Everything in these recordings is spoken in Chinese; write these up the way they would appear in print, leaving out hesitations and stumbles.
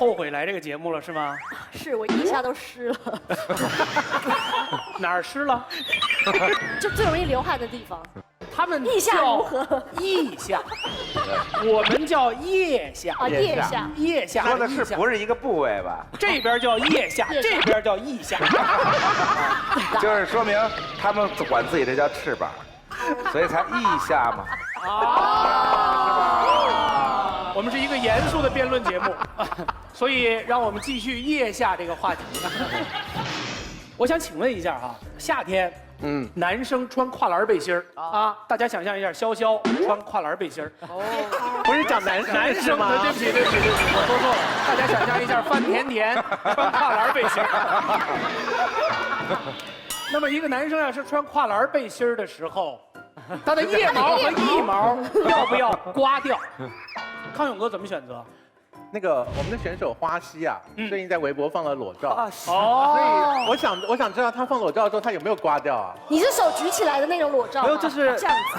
后悔来这个节目了是吗？是我腋下都湿了，哪儿湿了？就最容易流汗的地方。他们腋下如何？腋下，我们叫腋下啊，腋下，腋下说的是不是一个部位吧？这边叫腋下，这边叫腋下，就是说明他们管自己这叫翅膀，所以才腋下嘛。我们是一个严肃的辩论节目，所以让我们继续腋下这个话题。我想请问一下哈，夏天，男生穿跨栏背心儿啊，大家想象一下，潇潇穿跨栏背心儿，不是讲男生吗？对不起，我说错了，大家想象一下，范甜甜穿跨栏背心儿。那么一个男生要是穿跨栏背心儿的时候，他的腋毛和腋毛要不要刮掉？康永哥怎么选择？那个我们的选手花溪啊，最近在微博放了裸照，所哦，以我想知道他放裸照的时候他有没有刮掉啊？你是手举起来的那种裸照吗？没有，就是这样子，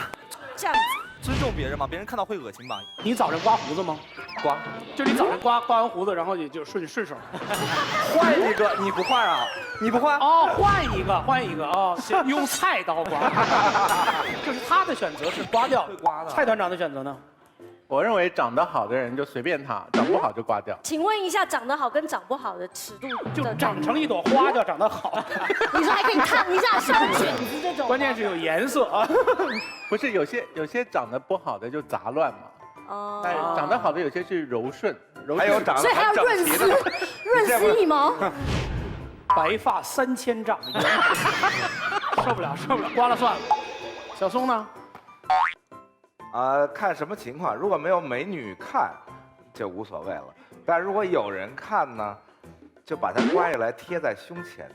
这样子。尊重别人嘛，别人看到会恶心吧？你早上刮胡子吗？刮，就你早上刮完胡子，然后也就顺手。换一个，你不换啊？你不换？哦，换一个哦，用菜刀刮。就是他的选择是刮掉，刮的。蔡团长的选择呢？我认为长得好的人就随便他，长不好就刮掉。请问一下，长得好跟长不好的尺度就长成一朵花叫长得好。你说还可以烫一下双卷子这种？关键是有颜色啊。不是有些长得不好的就杂乱嘛，哦但长得好的有些是柔顺，还有长得所以还要润丝，润丝一毛。白发3000丈，受不了，刮了算了。小松呢？看什么情况，如果没有美女看，就无所谓了。但如果有人看呢，就把它刮下来贴在胸前。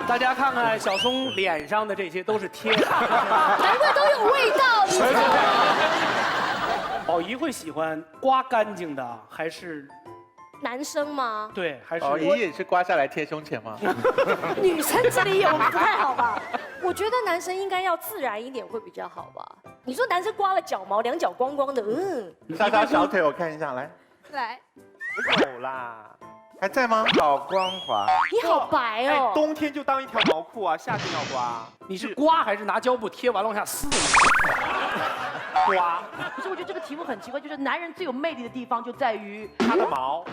大家看看小松脸上的这些都是贴的，难怪都有味道，你知道吗？宝仪会喜欢刮干净的还是？男生吗？对，还是哦，爷爷是刮下来贴胸前吗？女生这里有不太好吧？我觉得男生应该要自然一点会比较好吧？你说男生刮了脚毛，两脚光光的，撒撒小腿我看一下，来，来，有啦，还在吗？好光滑，你好白哦。冬天就当一条毛裤啊，夏天要刮。你是刮还是拿胶布贴完了往下撕？刮。可是我觉得这个题目很奇怪，就是男人最有魅力的地方就在于他的毛，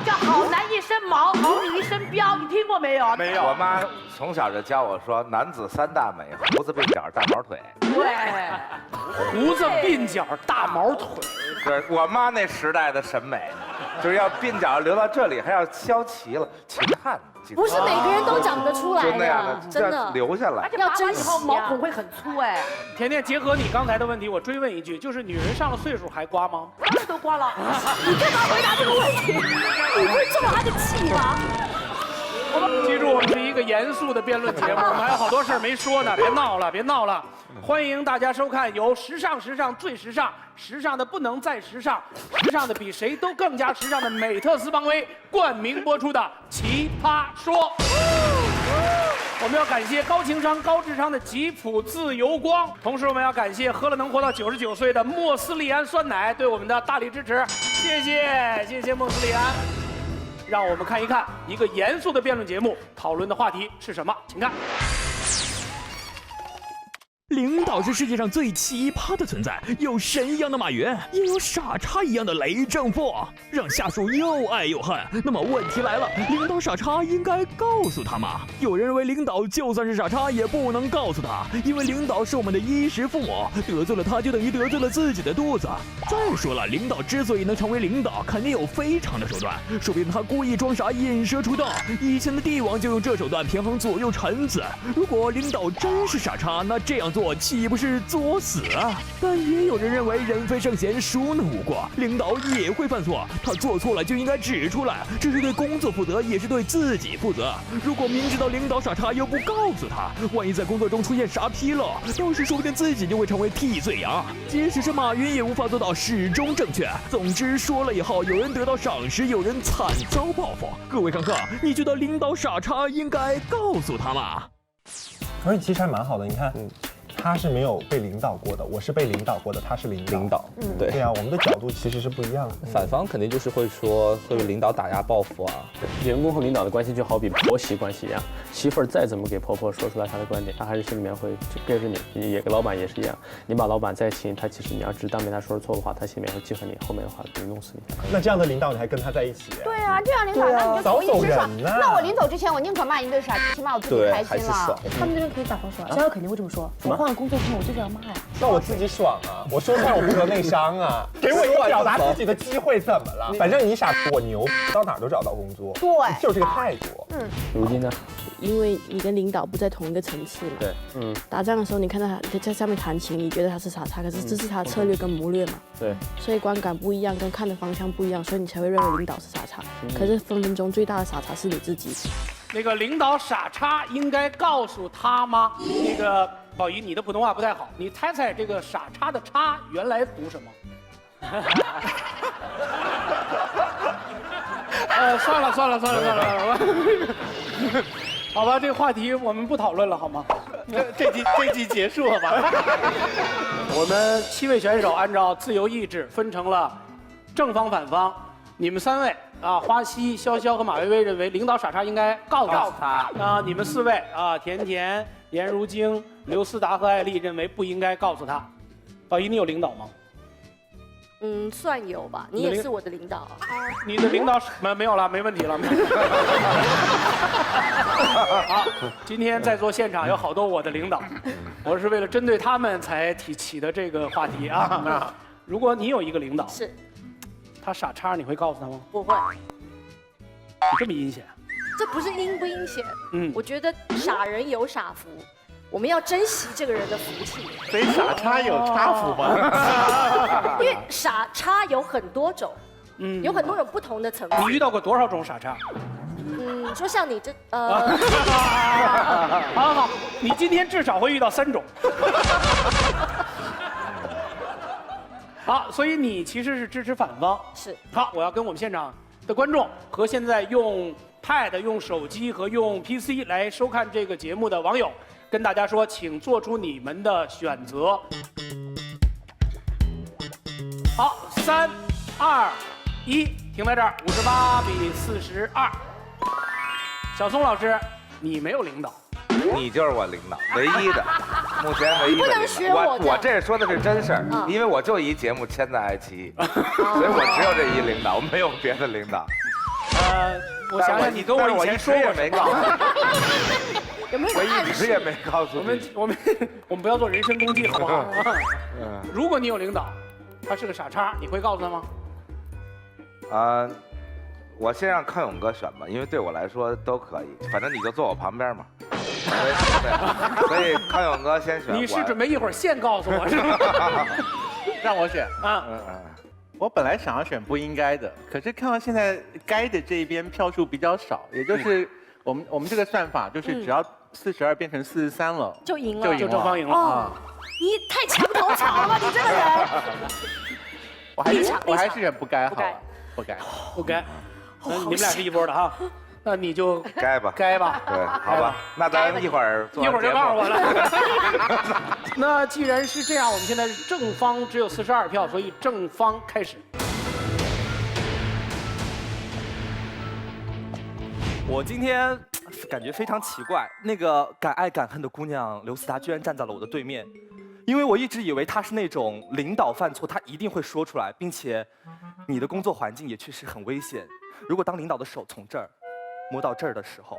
叫好男一身毛，好女一身膘，你听过没有？没有。我妈从小就教我说，男子3大美：胡子、鬓角、大毛腿。对，胡子、鬓角、大毛腿。是我妈那时代的审美，就是要鬓角留到这里，还要削齐了，秦汉。不是每个人都长得出来就那样的，的，真的。留下来而。且拔完以后毛孔会很粗哎。甜甜，结合你刚才的问题，我追问一句，就是女人上了岁数还刮吗？当然都刮了。你干嘛回答这个问题？你会中他的气吗？记住，我们是一个严肃的辩论节目，我们还有好多事儿没说呢，别闹了，别闹了。欢迎大家收看由时尚最时尚、时尚的不能再时尚、时尚的比谁都更加时尚的美特斯邦威冠名播出的《奇葩说》。我们要感谢高情商、高智商的吉普自由光，同时我们要感谢喝了能活到99岁的莫斯利安酸奶对我们的大力支持，谢谢莫斯利安。让我们看一看一个严肃的辩论节目讨论的话题是什么，请看。领导是世界上最奇葩的存在，有神一样的马云，也有傻叉一样的雷正富，让下属又爱又恨。那么问题来了，领导傻叉应该告诉他吗？有人认为领导就算是傻叉也不能告诉他，因为领导是我们的衣食父母，得罪了他就等于得罪了自己的肚子。再说了，领导之所以能成为领导，肯定有非常的手段，说不定他故意装傻引蛇出洞。以前的帝王就用这手段平衡左右臣子。如果领导真是傻叉，那这样做岂不是作死啊？但也有人认为人非圣贤，孰能无过？领导也会犯错，他做错了就应该指出来，这是对工作负责，也是对自己负责。如果明知道领导傻叉又不告诉他，万一在工作中出现啥纰漏，到时说不定自己就会成为替罪羊。即使是马云也无法做到始终正确。总之说了以后，有人得到赏识，有人惨遭报复。各位上课，你觉得领导傻叉应该告诉他吗？而且其实还蛮好的，你看，他是没有被领导过的，我是被领导过的，他是领导。对对啊，我们的角度其实是不一样的。反方肯定就是会说会领导打压报复啊。员工和领导的关系就好比婆媳关系一样，媳妇儿再怎么给婆婆说出来她的观点，她还是心里面会跟着你，也跟老板也是一样。你把老板再亲，他其实你要只当面他说错的话，他心里面会记恨你，后面的话就弄死你。那这样的领导你还跟他在一起？对啊，这样领导那你就早走人呐。那我临走之前我宁可骂一顿傻，起码我自己开心了。他们这边可以打防说，小小肯定会这么说。我换了工作之后我就是要骂呀。那我自己爽啊！我说出来我不得内伤啊！给我一个表达自己的机会，怎么了？反正你傻，我牛，到哪儿都找到工作。对，就是这个态度。如今呢？因为你跟领导不在同一个层次了。对，打仗的时候你看到他在上面弹琴，你觉得他是傻叉，可是这是他策略跟谋略嘛。对。所以观感不一样，跟看的方向不一样，所以你才会认为领导是傻叉。可是分分钟最大的傻叉是你自己。那个领导傻叉应该告诉他吗？那个宝仪，你的普通话不太好，你猜猜这个傻叉的叉原来读什么？算了，好吧，这个话题我们不讨论了，好吗？这集结束了吧？我们7位选手按照自由意志分成了正方、反方。你们3位啊，花溪、潇潇和马薇薇认为领导傻叉应该告诉他。啊，你们4位啊，甜甜、颜如晶、刘思达和艾丽认为不应该告诉他。宝仪，你有领导吗？算有吧，你也是我的领导。你的领导没有了，没问题了。好，今天在座现场有好多我的领导，我是为了针对他们才提起的这个话题啊。如果你有一个领导，是他傻叉，你会告诉他吗？不会。你这么阴险？这不是阴不阴险，我觉得傻人有傻福。我们要珍惜这个人的福气。所以傻叉有叉福吗？因为傻叉有很多种，有很多种不同的层次。你遇到过多少种傻叉？说像你这好，你今天至少会遇到3种。好，所以你其实是支持反方。是。好，我要跟我们现场的观众和现在用 Pad、用手机和用 PC 来收看这个节目的网友。跟大家说，请做出你们的选择。好，3、2、1，停在这儿，58比42。小松老师，你没有领导，你就是我领导，唯一的，目前唯一的领导。你不能学我的。我这说的是真事儿，因为我就一节目签在爱奇艺，所以我只有这一领导，没有别的领导。我想想，你跟我以前说过没告诉有没有我一直也没告诉你。我们不要做人身攻击，好不好？如果你有领导，他是个傻叉，你会告诉他吗？我先让康永哥选吧，因为对我来说都可以，反正你就坐我旁边嘛。所以康永哥先选。你是准备一会儿现告诉我是吗？让我选啊。我本来想要选不应该的，可是看到现在该的这一边票数比较少，也就是我们这个算法就是只要42变成43了，就赢了，就正方赢了啊！你太墙头草了吧，你这个人！我还是选不该好了，不该。那你们俩是一波的哈，那你就该吧，该吧，对，好吧，那咱一会儿就告诉我了。那既然是这样，我们现在是正方只有42票，所以正方开始。我今天感觉非常奇怪，那个敢爱敢恨的姑娘刘思达居然站在了我的对面，因为我一直以为她是那种领导犯错她一定会说出来，并且你的工作环境也确实很危险。如果当领导的手从这儿摸到这儿的时候，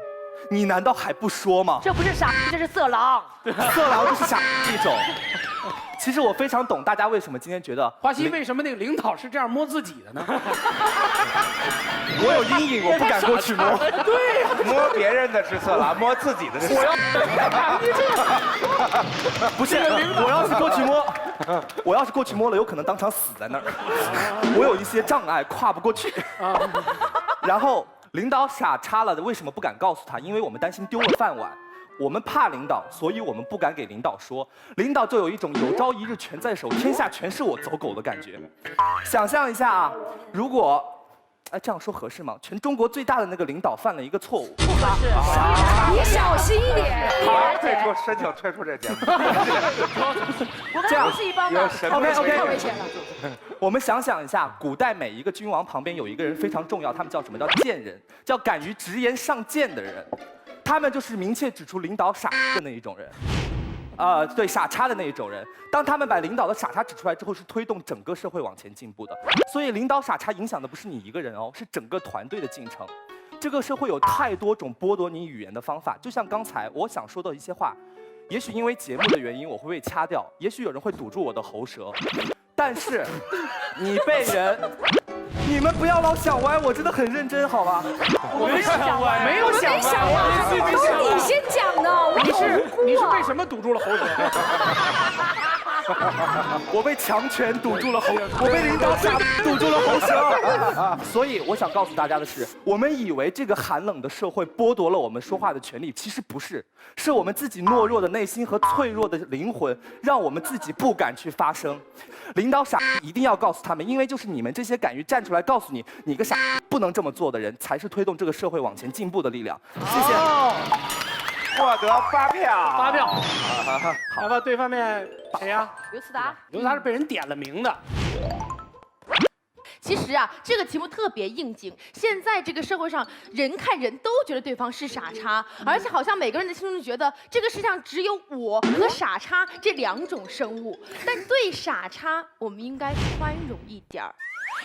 你难道还不说吗？这不是傻，这是色狼。色狼就是傻一种。其实我非常懂大家为什么今天觉得华西为什么那个领导是这样摸自己的呢？我有阴影，我不敢过去摸。对呀，摸别人的是色狼，摸自己的是。不是，我要是过去摸了，有可能当场死在那儿。我有一些障碍，跨不过去。然后领导傻叉了，为什么不敢告诉他？因为我们担心丢了饭碗。我们怕领导，所以我们不敢给领导说。领导就有一种有朝一日权在手，天下全是我走狗的感觉。想象一下啊，如果这样说合适吗？全中国最大的那个领导犯了一个错误，不合适。你小心一点。好，退出申请退出这节目。我刚刚不是一帮的。 OK， 太危险了。我们想想一下，古代每一个君王旁边有一个人非常重要，他们叫什么？叫谏人，叫敢于直言上谏的人。他们就是明确指出领导傻的那一种人。对，傻叉的那一种人。当他们把领导的傻叉指出来之后，是推动整个社会往前进步的。所以领导傻叉影响的不是你一个人哦，是整个团队的进程。这个社会有太多种剥夺你语言的方法，就像刚才我想说的一些话，也许因为节目的原因我会被掐掉，也许有人会堵住我的喉舌，但是你被人。你们不要老想歪，我真的很认真，好吧？我没想歪，没有想歪，都是你先讲的，我你是被什么堵住了喉舌？我被强权堵住了喉，我被领导傻堵住了喉舌。所以我想告诉大家的是，我们以为这个寒冷的社会剥夺了我们说话的权利，其实不是，是我们自己懦弱的内心和脆弱的灵魂，让我们自己不敢去发声。领导傻一定要告诉他们，因为就是你们这些敢于站出来告诉你个傻不能这么做的人，才是推动这个社会往前进步的力量。谢谢。获得发票。发票。好吧，对方面谁呀？刘思达。刘思达是被人点了名的。其实啊，这个题目特别应景。现在这个社会上，人看人都觉得对方是傻叉，而且好像每个人的心中觉得这个世界上只有我和傻叉这两种生物。但对傻叉，我们应该宽容一点儿。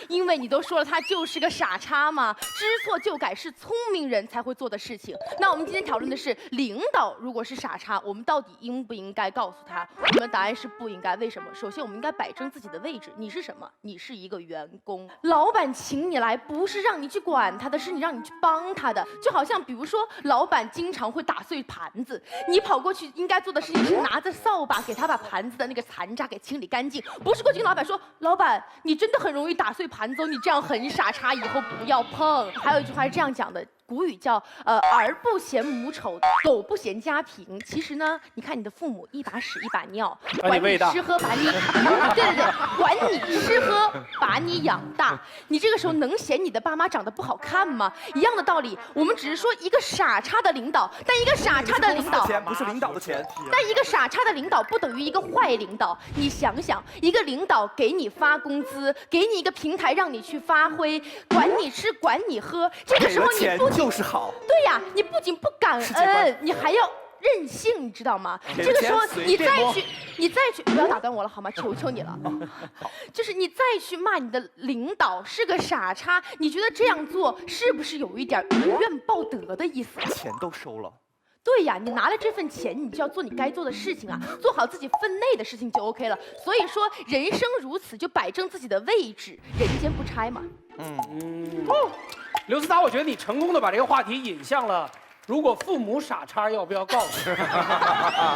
因为你都说了，他就是个傻叉嘛，知错就改是聪明人才会做的事情。那我们今天讨论的是，领导如果是傻叉，我们到底应不应该告诉他？我们的答案是不应该。为什么？首先，我们应该摆正自己的位置。你是什么？你是一个员工。老板请你来，不是让你去管他的，是让你去帮他的。就好像比如说，老板经常会打碎盘子，你跑过去应该做的事情是拿着扫把给他把盘子的那个残渣给清理干净，不是过去跟老板说，老板，你真的很容易打碎盘子，你这样很傻叉，以后不要碰。还有一句话是这样讲的，古语叫儿不嫌母丑，狗不嫌家贫。其实呢，你看你的父母一把屎一把尿，管你吃喝把你，对，管你吃喝把你养大，你这个时候能嫌你的爸妈长得不好看吗？一样的道理，我们只是说一个傻叉的领导，但一个傻叉的领导钱不是领导的钱，但一个傻叉的领导不等于一个坏领导。你想想，一个领导给你发工资，给你一个平台让你去发挥，管你吃管你喝，这个时候你不就是好。对呀，你不仅不感恩，你还要任性，你知道吗？这个时候你再去，不要打断我了好吗？求求你了。就是你再去骂你的领导是个傻叉，你觉得这样做是不是有一点以怨报德的意思？钱都收了。对呀，你拿了这份钱，你就要做你该做的事情啊，做好自己分内的事情就 OK 了。所以说，人生如此，就摆正自己的位置，人间不拆嘛。刘思达，我觉得你成功的把这个话题引向了，如果父母傻叉，要不要告诉？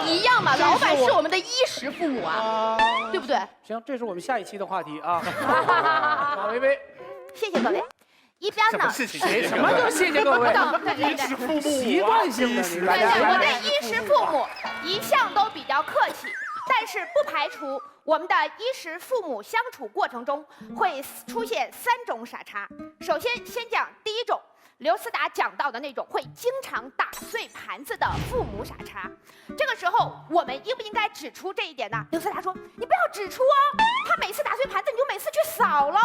一样嘛，老板是我们的衣食父母啊，对不对？行，这是我们下一期的话题啊。马薇薇，谢谢各位。一边呢，什么都谢谢各位。衣食父母，习惯性的，我对衣食父母一向都比较客气，但是不排除我们的衣食父母相处过程中会出现3种傻叉。首先，先讲第一种，刘思达讲到的那种会经常打碎盘子的父母傻叉。这个时候，我们应不应该指出这一点呢？刘思达说：“你不要指出哦，他每次打碎盘子，你就每次去扫喽。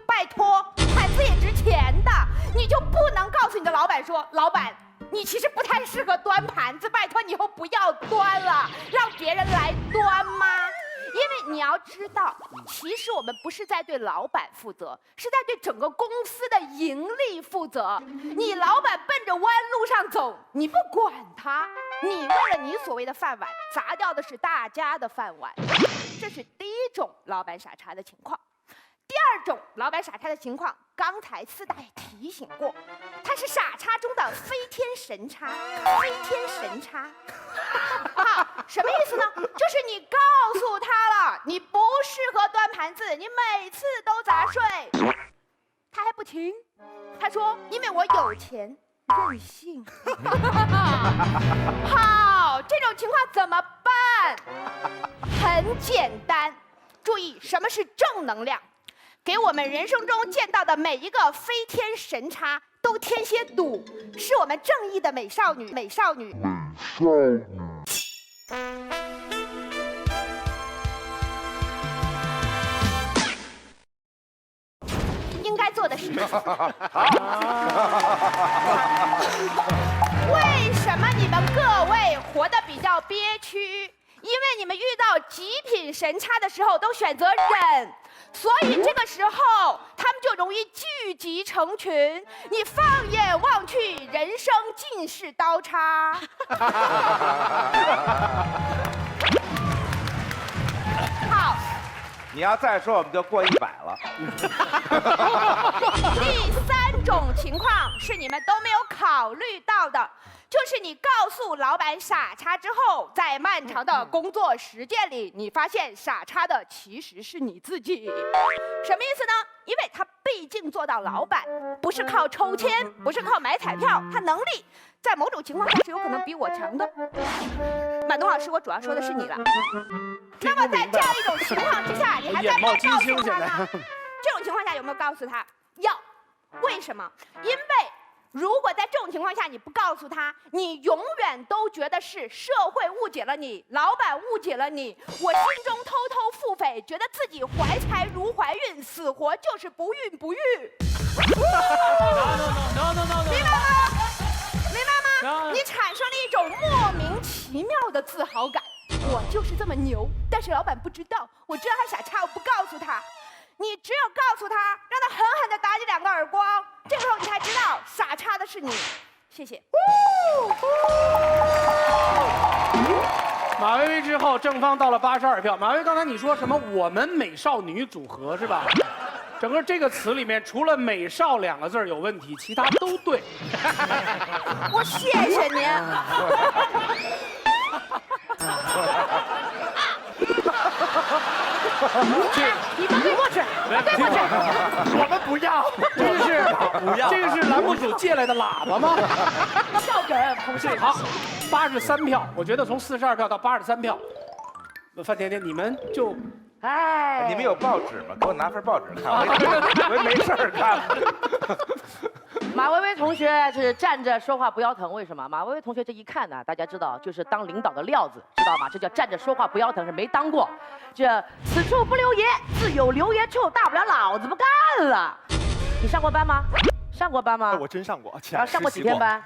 拜托，盘子也值钱的，你就不能告诉你的老板说，老板，你其实不太适合端盘子，拜托你以后不要端了，让别人来端吗？”因为你要知道，其实我们不是在对老板负责，是在对整个公司的盈利负责。你老板奔着弯路上走，你不管他，你为了你所谓的饭碗，砸掉的是大家的饭碗。这是第一种老板傻叉的情况。第二种老板傻叉的情况，刚才思达也提醒过，他是傻叉中的飞天神叉，飞天神叉。好，什么意思呢？就是你告诉他了，你不适合端盘子，你每次都砸碎，他还不听，他说因为我有钱，任性。好，这种情况怎么办？很简单，注意什么是正能量。给我们人生中见到的每一个飞天神叉都添些堵，是我们正义的美少女。应该做的事情。为什么你们各位活得比较憋屈？因为你们遇到极品神叉的时候都选择忍，所以这个时候他们就容易聚集成群。你放眼望去，人生尽是刀叉。好。你要再说，我们就过100了。第3种情况是你们都没有考虑到的，就是你告诉老板傻叉之后，在漫长的工作实践里，你发现傻叉的其实是你自己。什么意思呢？因为他毕竟做到老板，不是靠抽签，不是靠买彩票，他能力在某种情况下是有可能比我强的。满东老师，我主要说的是你了。那么在这样一种情况之下，你还在告诉他呢？这种情况下有没有告诉他？要。为什么？因为如果在这种情况下你不告诉他，你永远都觉得是社会误解了你，老板误解了你。我心中偷偷腹诽，觉得自己怀才如怀孕，死活就是不孕不育。No， 明白吗？明白吗？你产生了一种莫名其妙的自豪感。我就是这么牛，但是老板不知道，我知道他傻叉，我不告诉他。你只有告诉他，让他狠狠地打你2个耳光，这个时候你才知道傻叉的是你。谢谢。马薇薇之后，正方到了82票。马薇薇，刚才你说什么？我们美少女组合是吧？整个这个词里面，除了"美少"2个字有问题，其他都对。我谢谢您。你们对过去，对过去。我们不要，这个是栏目组借来的喇叭吗？笑梗，同事。好，83票，我觉得从42票到83票，范甜甜，你们就，哎，你们有报纸吗？给我拿份报纸看，我没事儿干。马薇薇同学是站着说话不腰疼，为什么？马薇薇同学这一看呢，大家知道就是当领导的料子，知道吗？这叫站着说话不腰疼，是没当过。这此处不留爷，自有留爷处，大不了老子不干了。你上过班吗？上过班吗？我真上过，然后上过几天班？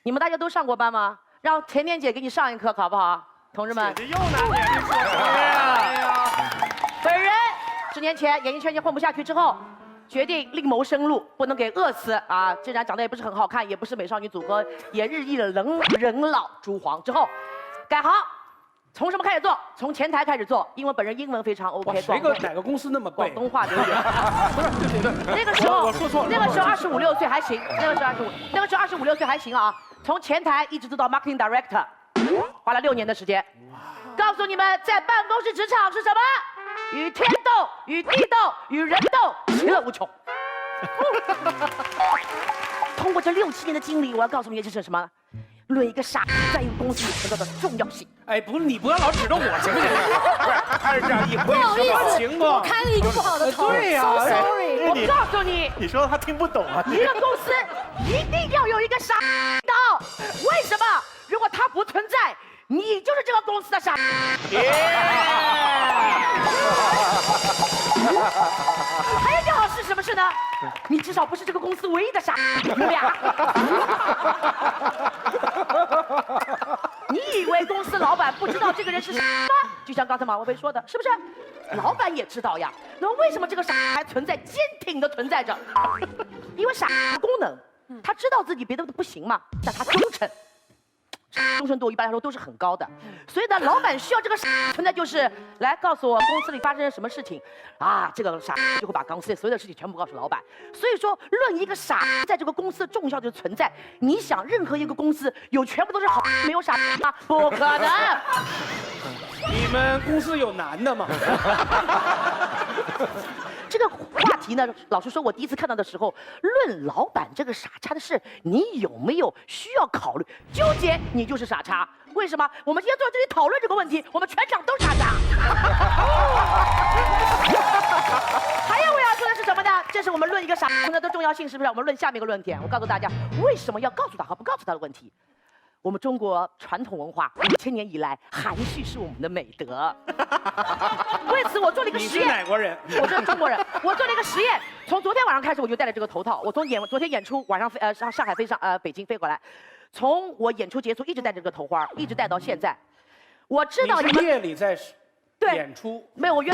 你们大家都上过班吗？让甜甜姐给你上一课，好不好？同志们。姐姐又拿年龄说什么呀？本人10年前演艺圈混不下去之后。决定另谋生路，不能给饿死啊！既然长得也不是很好看，也不是美少女组合，也日益的人老珠黄之后，改行，从什么开始做？从前台开始做，因为本人英文非常 OK。哪个公司那么背？广东话留言。不是，对。那个时候我说错了。那个时候25、6岁还行，那个时候25、6岁还行啊。从前台一直做到 marketing director， 花了6年的时间。告诉你们，在办公室职场是什么？与天斗，与地斗，与人斗，其乐无穷。通过这6、7年的经历，我要告诉你这是什么？论一个傻在一个公司里存在的重要性。哎，不是，你不要老指着我行不行？他是这样一回事，行不？我开了一个不好的头。对呀 ，sorry。我告诉你，你说他听不懂啊？一个公司一定要有一个傻领导，为什么？如果他不存在，你就是这个公司的傻。还有一件好事，什么事呢？你至少不是这个公司唯一的傻，有俩。你以为公司老板不知道这个人是傻吗？就像刚才马薇薇说的，是不是？老板也知道呀。那么为什么这个傻还存在，坚挺的存在着？因为傻的功能，他知道自己别的不行嘛，但他忠诚。忠诚度一般来说都是很高的，所以呢，老板需要这个傻存在，就是来告诉我公司里发生了什么事情，啊，这个傻就会把公司里所有的事情全部告诉老板。所以说，论一个傻在这个公司重要的存在，你想任何一个公司有全部都是好，没有傻吗？不可能。你们公司有男的吗？这个话题呢，老实说，我第一次看到的时候，论老板这个傻叉的事，你有没有需要考虑纠结？你就是傻叉，为什么？我们今天坐在这里讨论这个问题，我们全场都傻叉。还有我要说的是一个傻存在的重要性，是不是？我们论下面一个论点，我告诉大家为什么要告诉他和不告诉他的问题。我们中国传统文化5000年以来，含蓄是我们的美德。为此，我做了一个实验。你是哪国人？我是中国人。我做了一个实验，从昨天晚上开始我就戴了这个头套。我从昨天演出晚上上海飞北京飞回来，从我演出结束一直戴着这个头花，一直戴到现在。我知道你是夜里在演出，没有我大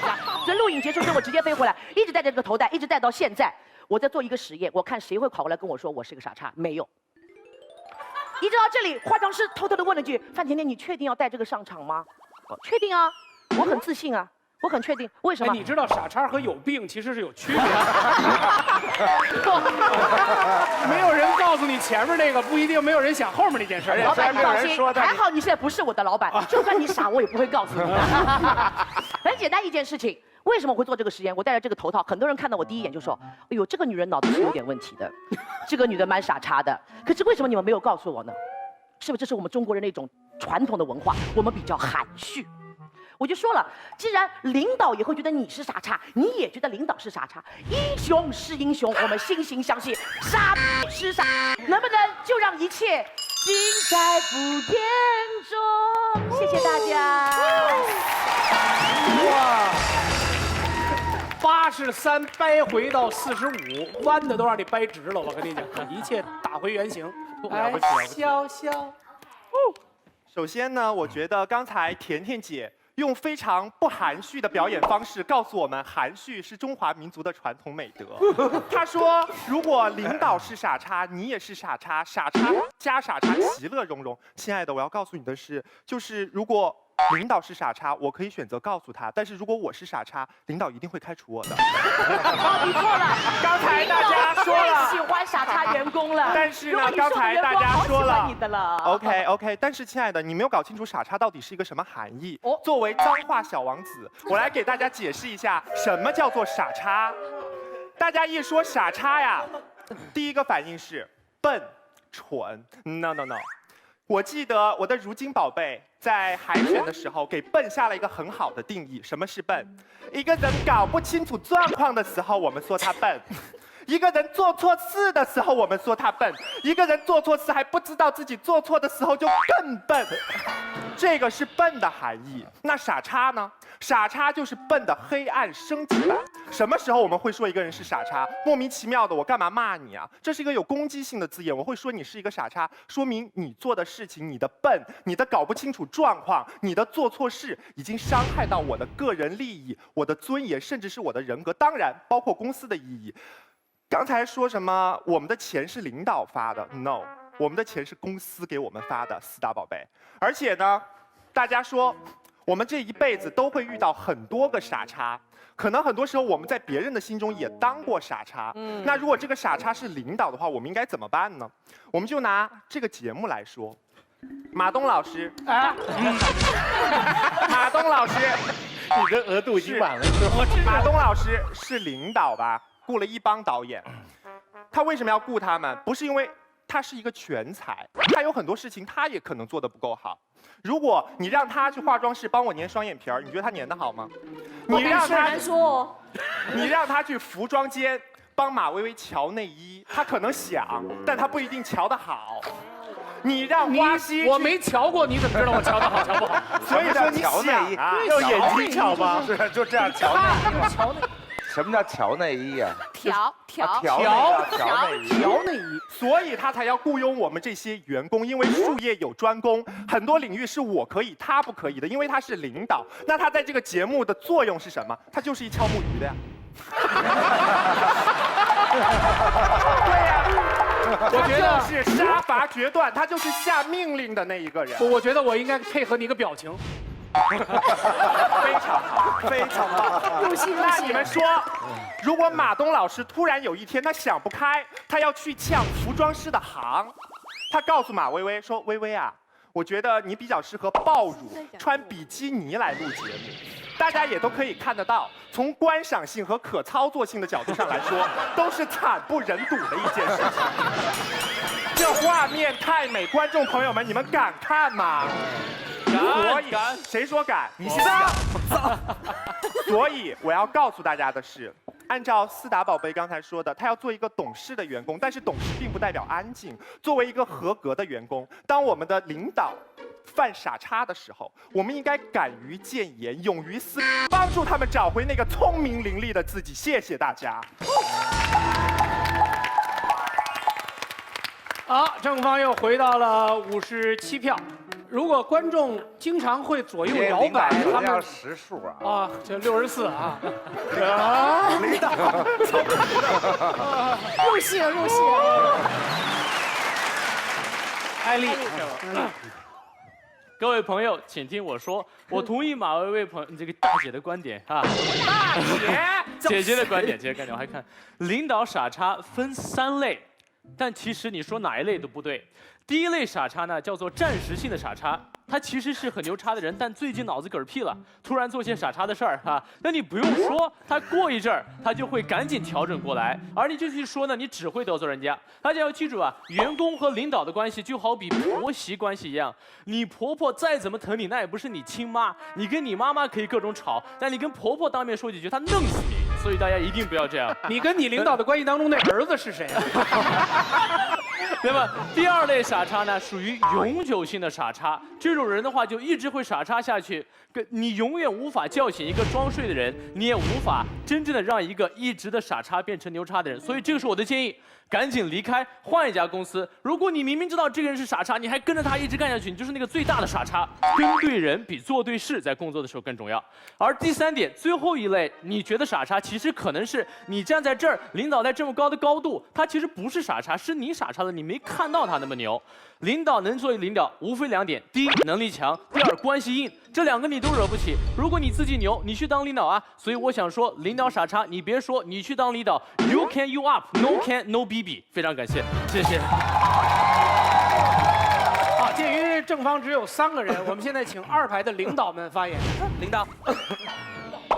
家，这录影结束之后我直接飞回来，一直戴着这个头带，一直戴到现在。我在做一个实验，我看谁会跑过来跟我说我是个傻叉，没有。一直到这里，化妆师偷偷的问了句：“范甜甜，你确定要带这个上场吗？”我确定啊，我很自信啊，我很确定。为什么？你知道傻叉和有病其实是有区别的。没有人告诉你前面那个，不一定没有人想后面那件事。老板，你放心，还好你现在不是我的老板，就算你傻，我也不会告诉你。很简单一件事情。为什么我会做这个实验？我戴着这个头套，很多人看到我第一眼就说：“哎呦，这个女人脑子是有点问题的，这个女的蛮傻叉的。”可是为什么你们没有告诉我呢？是不是这是我们中国人的一种传统的文化？我们比较含蓄。我就说了，既然领导也会觉得你是傻叉，你也觉得领导是傻叉，英雄是英雄，我们惺惺相惜，傻是傻，能不能就让一切尽在不言中？谢谢大家。哇！83掰回到45，弯的都让你掰直了。我跟你讲，一切打回原形。了不起，潇潇。首先呢，我觉得刚才甜甜姐用非常不含蓄的表演方式告诉我们，含蓄是中华民族的传统美德。她说，如果领导是傻叉，你也是傻叉，傻叉加傻叉，其乐融融。亲爱的，我要告诉你的是，就是如果领导是傻叉，我可以选择告诉他；但是如果我是傻叉，领导一定会开除我的。哦，你错了，刚才大家说了，喜欢傻叉员工了。但是呢，刚才大家说了你的了。OK， 但是亲爱的，你没有搞清楚傻叉到底是一个什么含义。作为脏话小王子，我来给大家解释一下什么叫做傻叉。大家一说傻叉呀，第一个反应是笨、蠢。No。我记得我的如今宝贝在海选的时候给笨下了一个很好的定义。什么是笨？一个人搞不清楚状况的时候，我们说他笨；一个人做错事的时候，我们说他笨；一个人做错事还不知道自己做错的时候，就更笨。这个是笨的含义。那傻叉呢？傻叉就是笨的黑暗升级版。什么时候我们会说一个人是傻叉？莫名其妙的，我干嘛骂你啊？这是一个有攻击性的字眼。我会说你是一个傻叉，说明你做的事情，你的笨，你的搞不清楚状况，你的做错事，已经伤害到我的个人利益、我的尊严，甚至是我的人格，当然包括公司的意义。刚才说什么我们的钱是领导发的 ？No， 我们的钱是公司给我们发的，四大宝贝。而且呢，大家说我们这一辈子都会遇到很多个傻叉，可能很多时候我们在别人的心中也当过傻叉。那如果这个傻叉是领导的话，我们应该怎么办呢？我们就拿这个节目来说，马东老师，马东老师，你的额度已经满了。马东老师是领导吧？雇了一帮导演，他为什么要雇他们？不是因为他是一个全才，他有很多事情他也可能做得不够好。如果你让他去化妆室帮我粘双眼皮儿，你觉得他粘得好吗？你让他你让他去服装间帮马薇薇瞧内衣，他可能想，但他不一定瞧得好。你让花溪，我没瞧过，你怎么知道我瞧得好瞧不好？所以说你想啊，用眼睛瞧吗？是，就这样瞧内衣。瞧内。什么叫瞧内衣啊？调内衣，所以他才要雇佣我们这些员工，因为术业有专攻，很多领域是我可以，他不可以的，因为他是领导。那他在这个节目的作用是什么？他就是一敲木鱼的呀。对呀，我觉得是杀伐决断，他就是下命令的那一个人。我觉得我应该配合你一个表情。非常好，非常棒。那你们说，如果马东老师突然有一天他想不开，他要去抢服装师的行，他告诉马薇薇说：“薇薇啊，我觉得你比较适合爆乳，穿比基尼来录节目。”大家也都可以看得到，从观赏性和可操作性的角度上来说，都是惨不忍睹的一件事情。这画面太美，观众朋友们，你们敢看吗？敢，谁说敢？你先敢。所以我要告诉大家的是，按照思达宝贝刚才说的，他要做一个懂事的员工，但是懂事并不代表安静。作为一个合格的员工，当我们的领导犯傻叉的时候，我们应该敢于谏言，勇于思，帮助他们找回那个聪明伶俐的自己。谢谢大家。好，正方又回到了57票。如果观众经常会左右摇摆，他们实数啊。啊，这64啊。领导，入戏了，入戏了。艾丽，各位朋友，请听我说，我同意马薇薇这个大姐的观点啊。大姐姐的观点，姐姐的观点，我还看领导傻叉分3类，但其实你说哪一类都不对。第一类傻叉呢，叫做暂时性的傻叉，他其实是很牛叉的人，但最近脑子嗝屁了，突然做些傻叉的事儿哈。那你不用说，他过一阵儿他就会赶紧调整过来，而你这去说呢，你只会得罪人家。大家要记住啊，员工和领导的关系就好比婆媳关系一样，你婆婆再怎么疼你，那也不是你亲妈，你跟你妈妈可以各种吵，但你跟婆婆当面说几句，她弄死你。所以大家一定不要这样。你跟你领导的关系当中那儿子是谁啊？那么第二类傻叉呢，属于永久性的傻叉。这种人的话，就一直会傻叉下去。你永远无法叫醒一个装睡的人，你也无法真正的让一个一直的傻叉变成牛叉的人。所以这个是我的建议，赶紧离开，换一家公司。如果你明明知道这个人是傻叉，你还跟着他一直干下去，你就是那个最大的傻叉。跟对人比做对事在工作的时候更重要。而第3点，最后一类，你觉得傻叉，其实可能是你站在这儿，领导在这么高的高度，他其实不是傻叉，是你傻叉了，你没看到他那么牛。领导能做领导，无非2点：第一，能力强；第二，关系硬。这2个你都惹不起。如果你自己牛，你去当领导啊。所以我想说，领导傻叉，你别说，你去当领导 ，You can you up, no can no BB。非常感谢，谢谢。好，鉴于正方只有3个人，我们现在请2排的领导们发言。领导。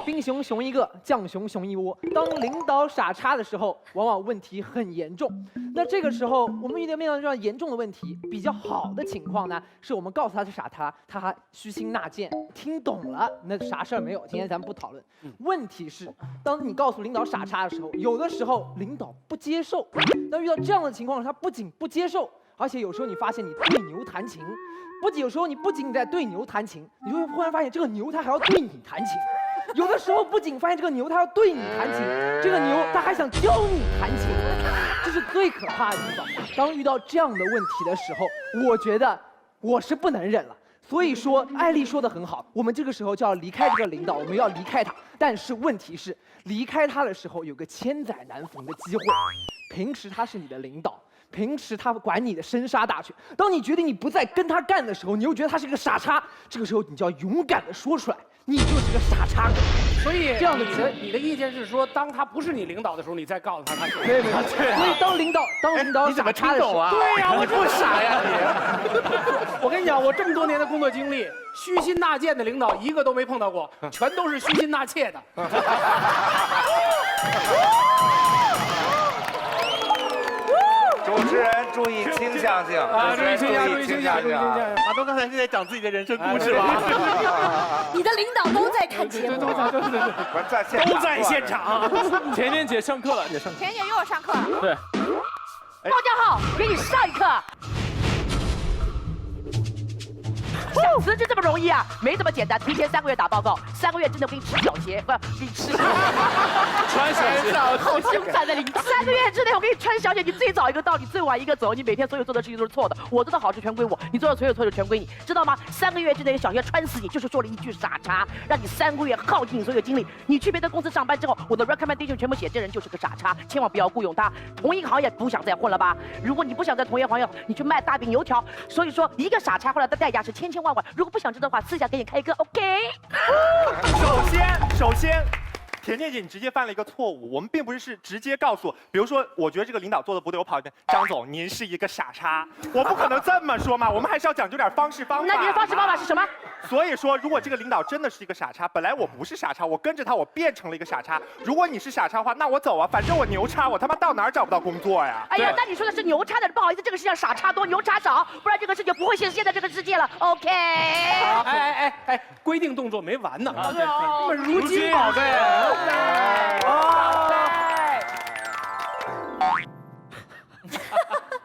兵熊熊一个，将熊熊一窝。当领导傻叉的时候，往往问题很严重。那这个时候，我们面对这样严重的问题，比较好的情况呢，是我们告诉他是傻叉，他还虚心纳谏，听懂了，那啥事儿没有。今天咱们不讨论。问题是，当你告诉领导傻叉的时候，有的时候领导不接受。那遇到这样的情况，他不仅不接受，而且有时候你发现你对牛弹琴，有时候你不仅在对牛弹琴，你就会忽然发现这个牛它还要对你弹琴。有的时候不仅发现这个牛它要对你弹琴，这个牛它还想教你弹琴，这是最可怕的地方。当遇到这样的问题的时候，我觉得我是不能忍了。所以说，艾丽说的很好，我们这个时候就要离开这个领导，我们要离开他。但是问题是，离开他的时候有个千载难逢的机会。平时他是你的领导，平时他管你的生杀大权。当你决定你不再跟他干的时候，你又觉得他是个傻叉，这个时候你就要勇敢的说出来。你就是个傻叉，所以这样的你的意见是说，当他不是你领导的时候，你再告诉他他是。没有。所以当领导你怎么傻叉的时候啊？对呀，我不傻呀你。我跟你讲，我这么多年的工作经历，虚心纳谏的领导一个都没碰到过，全都是虚心纳妾的。主持人注意倾向性啊！注意倾向，注意倾向，注意倾向。马东刚才是在讲自己的人生故事吧？你的领导都在看节目，都在现场。甜甜姐上课了，也上课。甜甜又要上课了。对。大家好，给你上一课。想辞职这么容易啊？没这么简单，提前3个月打报告，3个月之内我给你吃小鞋，不是给你吃。穿小鞋，好凶残的你！3个月之内我给你穿小鞋，你最早一个到，你最晚一个走，你每天所有做的事情都是错的，我做的好事全归我，你做的所有错事全归你，知道吗？3个月之内小鞋穿死你，就是说了一句傻叉，让你3个月耗尽你所有精力。你去别的公司上班之后，我的 recommendation 全部写这人就是个傻叉，千万不要雇佣他。同一个行业不想再混了吧？如果你不想在同一个行业，你去卖大饼油条。所以说，一个傻叉后来的代价是千千万万。如果不想知道的话，私下给你开一个 OK。首先。甜甜姐，你直接犯了一个错误。我们并不是直接告诉，比如说，我觉得这个领导做的不对，我跑一遍，张总，您是一个傻叉。我不可能这么说嘛，我们还是要讲究点方式方法。那你的方式方法是什么？所以说，如果这个领导真的是一个傻叉，本来我不是傻叉，我跟着他，我变成了一个傻叉。如果你是傻叉的话，那我走啊，反正我牛叉，我他妈到哪儿找不到工作呀？哎呀，那你说的是牛叉的，不好意思，这个世界上傻叉多，牛叉少，不然这个事情不会现在这个世界了。OK。哎，规定动作没完呢。如今宝贝。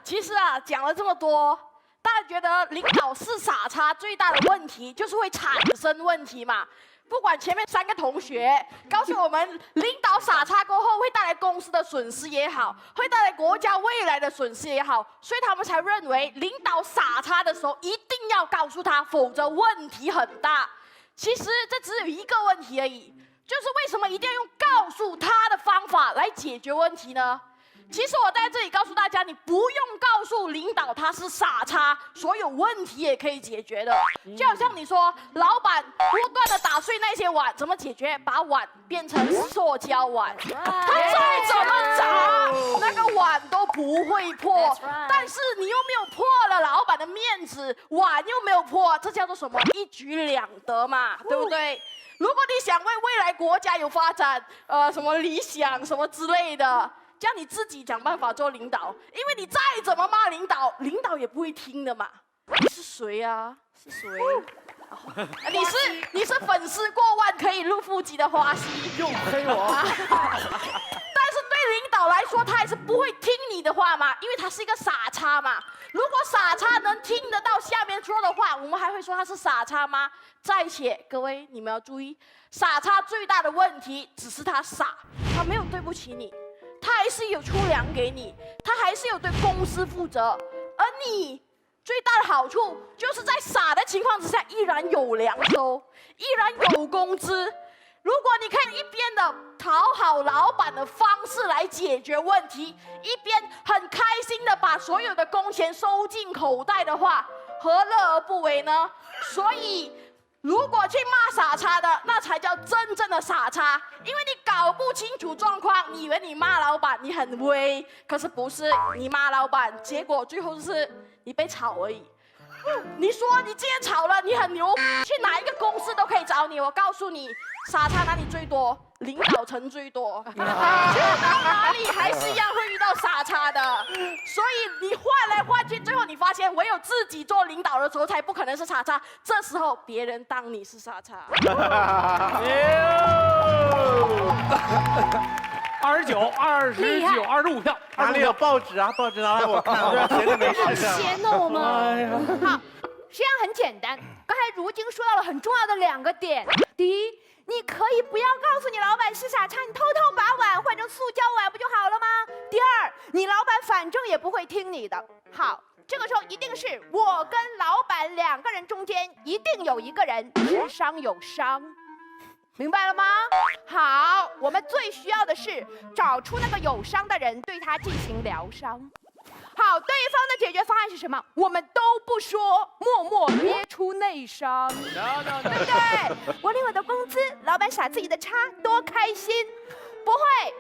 其实啊，讲了这么多，大家觉得领导是傻叉最大的问题就是会产生问题嘛。不管前面3个同学告诉我们，领导傻叉过后会带来公司的损失也好，会带来国家未来的损失也好，所以他们才认为领导傻叉的时候一定要告诉他，否则问题很大。其实这只有一个问题而已，就是为什么一定要用告诉他的方法来解决问题呢？其实我在这里告诉大家，你不用告诉领导他是傻叉，所有问题也可以解决的。就好像你说，老板不断的打碎那些碗，怎么解决？把碗变成塑胶碗，他再怎么砸，那个碗都不会破。但是你又没有破了老板的面子，碗又没有破，这叫做什么？一举两得嘛，对不对？如果你想为未来国家有发展，什么理想什么之类的。叫你自己想办法做领导，因为你再怎么骂领导，领导也不会听的嘛。你是谁啊？是谁？你是粉丝过万可以入户籍的花溪，又黑我。但是对领导来说，他还是不会听你的话嘛，因为他是一个傻叉嘛。如果傻叉能听得到下面说的话，我们还会说他是傻叉吗？再且，各位你们要注意，傻叉最大的问题只是他傻，他没有对不起你。他还是有出粮给你，他还是有对公司负责，而你最大的好处就是在傻的情况之下，依然有粮收，依然有工资。如果你可以一边的讨好老板的方式来解决问题，一边很开心的把所有的工钱收进口袋的话，何乐而不为呢？所以。如果去骂傻叉的，那才叫真正的傻叉，因为你搞不清楚状况，你以为你骂老板你很威，可是不是，你骂老板，结果最后是你被炒而已。你说你既然炒了，你很牛，去哪一个公司都可以找你。我告诉你，傻叉哪里最多？领导层最多，去到哪里还是一样会遇到傻叉的。所以你换来换去，最后你发现唯有自己做领导的时候才不可能是傻叉，这时候别人当你是傻叉。29、29、25票，哪里有报纸啊？报纸拿来我看，我闲着没事干。闲哦我们。好，实际上很简单。刚才如晶说到了很重要的2个点。第一，你可以不要告诉你老板是傻叉，你偷偷把碗换成塑胶碗不就好了吗？第二，你老板反正也不会听你的。好，这个时候一定是我跟老板2个人中间一定有一个人智商有伤。明白了吗？好，我们最需要的是找出那个有伤的人，对他进行疗伤。好，对方的解决方案是什么？我们都不说，默默憋出内伤，对不对？我领我的工资，老板傻自己的叉，多开心！不会。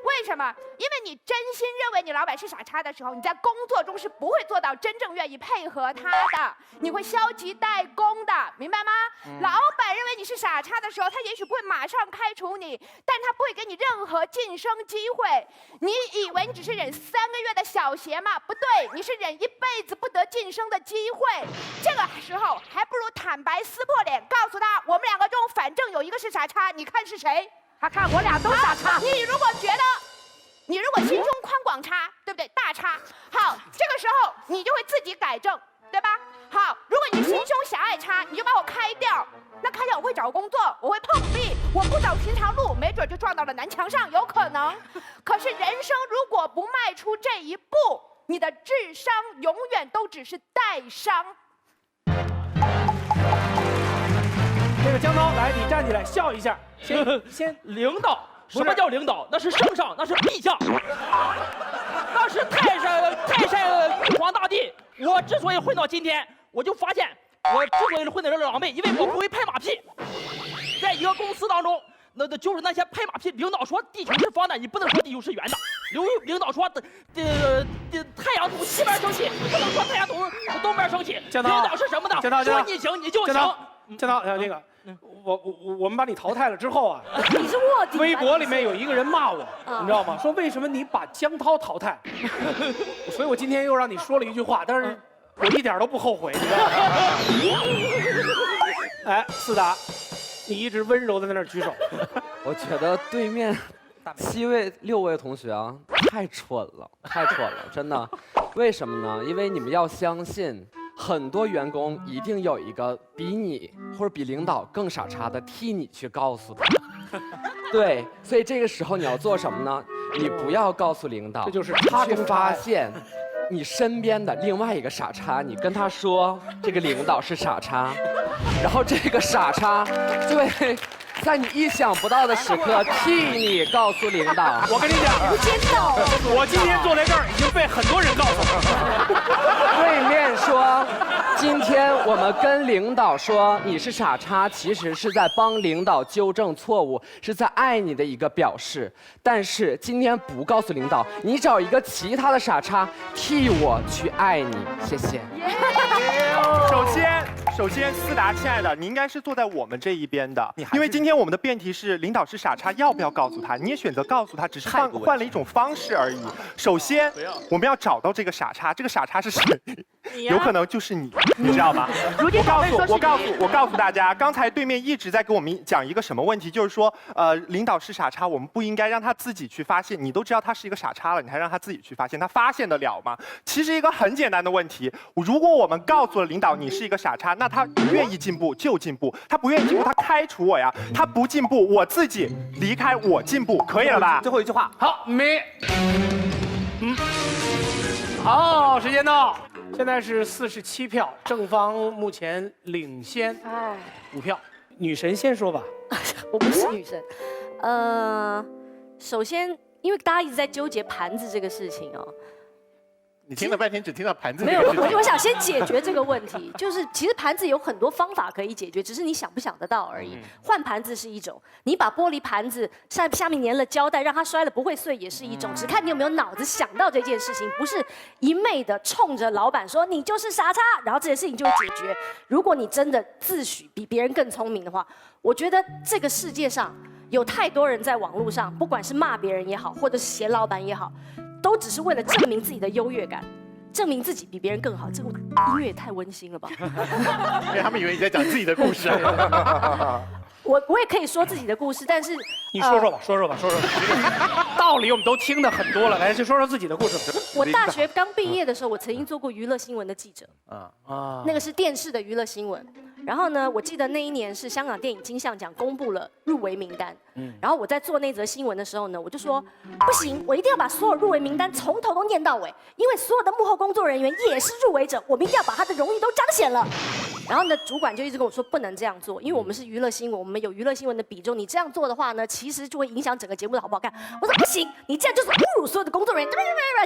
为什么？因为你真心认为你老板是傻叉的时候，你在工作中是不会做到真正愿意配合他的，你会消极怠工的，明白吗？老板认为你是傻叉的时候，他也许不会马上开除你，但他不会给你任何晋升机会。你以为你只是忍3个月的小鞋吗？不对，你是忍一辈子不得晋升的机会。这个时候还不如坦白撕破脸，告诉他我们2个中反正有一个是傻叉，你看是谁？他看我俩都傻叉。你如果觉得，你如果心胸宽广叉，对不对？大叉。好，这个时候你就会自己改正，对吧？好，如果你心胸狭隘叉，你就把我开掉。那开掉我会找工作，我会碰壁，我不走寻常路，没准就撞到了南墙上，有可能。可是人生如果不迈出这一步，你的智商永远都只是带伤。这个江涛，来，你站起来笑一下。先领导，什么叫领导？那是圣上，那是陛下，那是太上玉皇大帝。我之所以混到今天，我就发现我之所以混得这狼狈，因为我不会拍马屁。在一个公司当中，那就是那些拍马屁，领导说地球是方的，你不能说地球是圆的。领导说太阳从西边升起，不能说太阳从东边升起。领导是什么呢？说你行你就行。江涛，那个，我们把你淘汰了之后啊，你是卧底。微博里面有一个人骂我，你知道吗？说为什么你把江涛淘汰？所以我今天又让你说了一句话，但是我一点都不后悔，你知道吗？哎，思达，你一直温柔的在那儿举手。我觉得对面6位同学啊，太蠢了，太蠢了，真的。为什么呢？因为你们要相信，很多员工一定有一个比你或者比领导更傻叉的替你去告诉他。对，所以这个时候你要做什么呢？你不要告诉领导，这就是去发现你身边的另外一个傻叉，你跟他说这个领导是傻叉，然后这个傻叉就会在你意想不到的时刻替你告诉领导。我跟你讲，我今天坐在这儿已经被很多人告诉了。对面说，今天我们跟领导说你是傻叉，其实是在帮领导纠正错误，是在爱你的一个表示。但是今天不告诉领导，你找一个其他的傻叉替我去爱你，谢谢。首先，思达亲爱的，你应该是坐在我们这一边的，因为今天我们的辩题是领导是傻叉，要不要告诉他？你也选择告诉他，只是换了一种方式而已。首先，我们要找到这个傻叉，这个傻叉是谁？有可能就是你，你知道吗？我告诉大家，刚才对面一直在跟我们讲一个什么问题，就是说，领导是傻叉，我们不应该让他自己去发现。你都知道他是一个傻叉了，你还让他自己去发现，他发现得了吗？其实一个很简单的问题，如果我们告诉了领导你是一个傻叉，那他愿意进步就进步，他不愿意进步他开除我呀，他不进步我自己离开，我进步，可以了吧？最后一句话，好，好，时间到，现在是47票，正方目前领先5票。女神先说吧。我不是女神，首先，因为大家一直在纠结盘子这个事情哦。你听了半天只听到盘子。没有，我想先解决这个问题，就是其实盘子有很多方法可以解决，只是你想不想得到而已。换盘子是一种，你把玻璃盘子下面粘了胶带，让它摔了不会碎也是一种，只看你有没有脑子想到这件事情，不是一昧的冲着老板说你就是傻叉，然后这件事情就会解决。如果你真的自诩比别人更聪明的话，我觉得这个世界上有太多人在网络上，不管是骂别人也好，或者是嫌老板也好，都只是为了证明自己的优越感，证明自己比别人更好。这个音乐也太温馨了吧！因为他们以为你在讲自己的故事。我也可以说自己的故事，但是你说说吧，说说吧。道理我们都听得很多了，来，就说说自己的故事。我大学刚毕业的时候，我曾经做过娱乐新闻的记者。那个是电视的娱乐新闻。然后呢，我记得那一年是香港电影金像奖公布了入围名单。然后我在做那则新闻的时候呢，我就说不行，我一定要把所有入围名单从头都念到尾，因为所有的幕后工作人员也是入围者，我们一定要把他的荣誉都彰显了。然后呢，主管就一直跟我说不能这样做，因为我们是娱乐新闻，我们有娱乐新闻的比重，你这样做的话呢，其实就会影响整个节目的好不好看。我说不行，你这样就是侮辱所有的工作人员。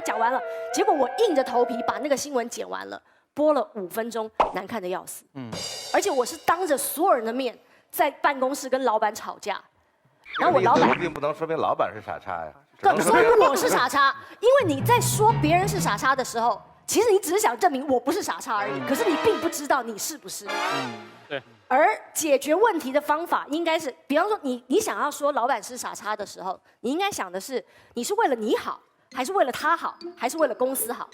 讲完了，结果我硬着头皮把那个新闻剪完了，播了5分钟，难看的要死。而且我是当着所有人的面在办公室跟老板吵架，然后我老板并不能说明老板是傻叉呀，说明我是傻叉，因为你在说别人是傻叉的时候，其实你只是想证明我不是傻叉而已，可是你并不知道你是不是。对。而解决问题的方法应该是，比方说你想要说老板是傻叉的时候，你应该想的是，你是为了你好，还是为了他好，还是为了公司好？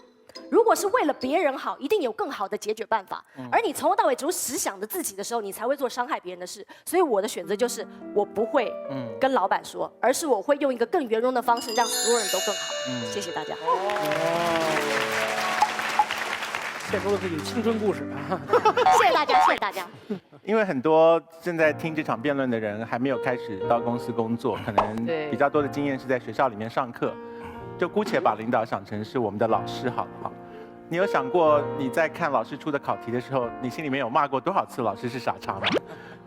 如果是为了别人好，一定有更好的解决办法。而你从头到尾只想着自己的时候，你才会做伤害别人的事。所以我的选择就是，我不会跟老板说，而是我会用一个更圆融的方式，让所有人都更好。谢谢大家。献出了自己的青春故事。谢谢大家，谢谢大家。因为很多正在听这场辩论的人还没有开始到公司工作，可能比较多的经验是在学校里面上课。就姑且把领导想成是我们的老师好了哈。你有想过你在看老师出的考题的时候，你心里面有骂过多少次老师是傻叉吗？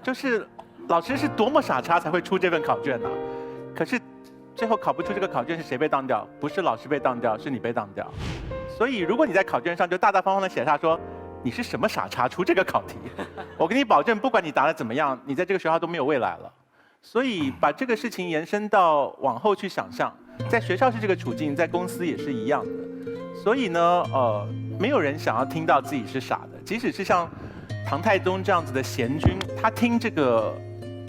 就是老师是多么傻叉才会出这份考卷呢？可是最后考不出这个考卷是谁被当掉？不是老师被当掉，是你被当掉。所以如果你在考卷上就大大方方的写下说你是什么傻叉出这个考题，我跟你保证，不管你答得怎么样，你在这个学校都没有未来了。所以把这个事情延伸到往后去想象。在学校是这个处境，在公司也是一样的。所以呢，没有人想要听到自己是傻的。即使是像唐太宗这样子的贤君，他听这个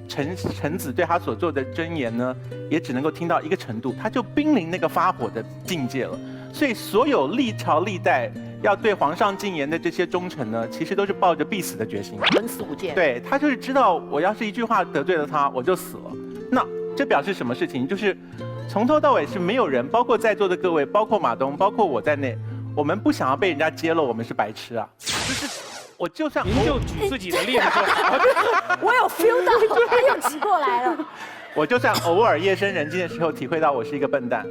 臣子对他所做的箴言呢，也只能够听到一个程度，他就濒临那个发火的境界了。所以所有历朝历代要对皇上进言的这些忠臣呢，其实都是抱着必死的决心，文死武谏。对，他就是知道我要是一句话得罪了他，我就死了。那这表示什么事情？就是从头到尾是没有人，包括在座的各位，包括马东，包括我在内，我们不想要被人家揭露我们是白痴啊。就是我就算您就举自己的例子就好。我有 feel 到，他又挤过来了。我就算偶尔夜深人静的时候体会到我是一个笨蛋，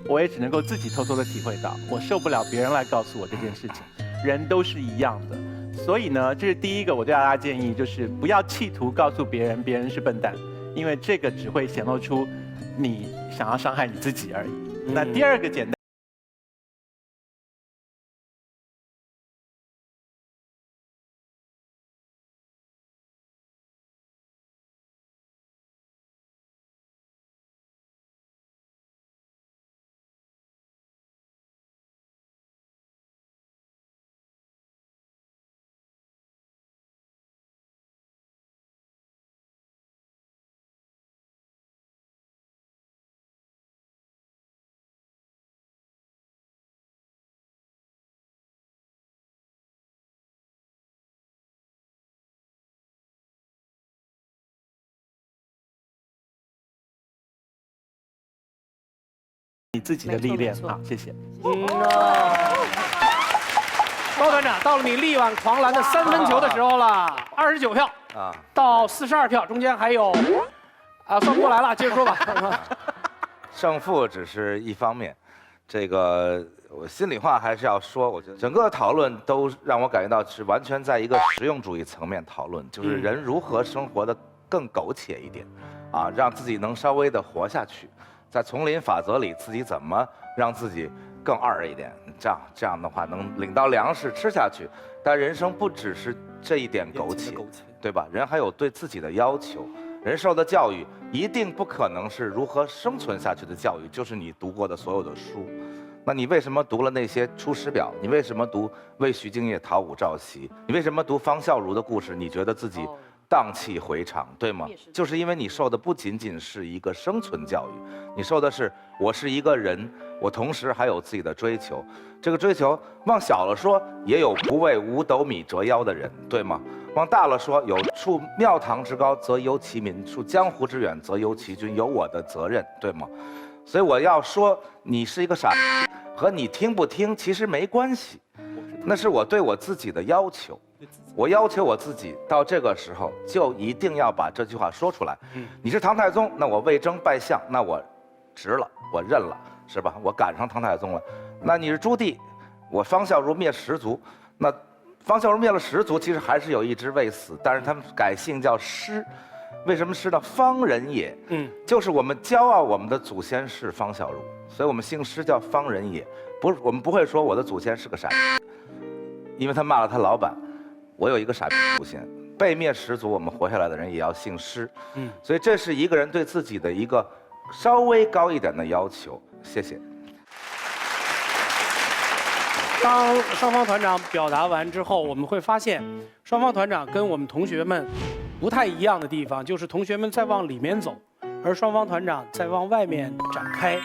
我也只能够自己偷偷的体会到，我受不了别人来告诉我这件事情。人都是一样的，所以呢，这是第一个我对大家建议，就是不要企图告诉别人是笨蛋，因为这个只会显露出你想要伤害你自己而已。那第二个简单。你自己的历练啊，谢谢。高团长，到了你力挽狂澜的3分球的时候了，29票啊，到42票，中间还有算不过来了，接着说吧。胜负只是一方面，这个我心里话还是要说，我觉得整个讨论都让我感觉到是完全在一个实用主义层面讨论，就是人如何生活的更苟且一点，啊，让自己能稍微的活下去。在丛林法则里，自己怎么让自己更二一点？这样的话能领到粮食吃下去。但人生不只是这一点苟且，对吧？人还有对自己的要求。人受的教育一定不可能是如何生存下去的教育，就是你读过的所有的书。那你为什么读了那些《出师表》？你为什么读《为徐敬业讨武曌檄》？你为什么读方孝孺的故事？你觉得自己荡气回肠，对吗？就是因为你受的不仅仅是一个生存教育，你受的是我是一个人，我同时还有自己的追求。这个追求往小了说，也有不为5斗米折腰的人，对吗？往大了说，有处庙堂之高则忧其民，处江湖之远则忧其君，有我的责任，对吗？所以我要说，你是一个傻逼，和你听不听其实没关系，那是我对我自己的要求。我要求我自己到这个时候就一定要把这句话说出来。你是唐太宗，那我魏征拜相，那我值了，我认了，是吧？我赶上唐太宗了。那你是朱棣，我方孝孺灭十族，那方孝孺灭了10族，其实还是有一只未死，但是他们改姓叫师。为什么师呢？方人也，就是我们骄傲我们的祖先是方孝孺，所以我们姓师叫方人也。不是，我们不会说我的祖先是个傻逼，因为他骂了他老板。我有一个傻逼祖先，被灭10族，我们活下来的人也要姓师。所以这是一个人对自己的一个稍微高一点的要求。谢谢。当双方团长表达完之后，我们会发现，双方团长跟我们同学们不太一样的地方，就是同学们在往里面走，而双方团长在往外面展开。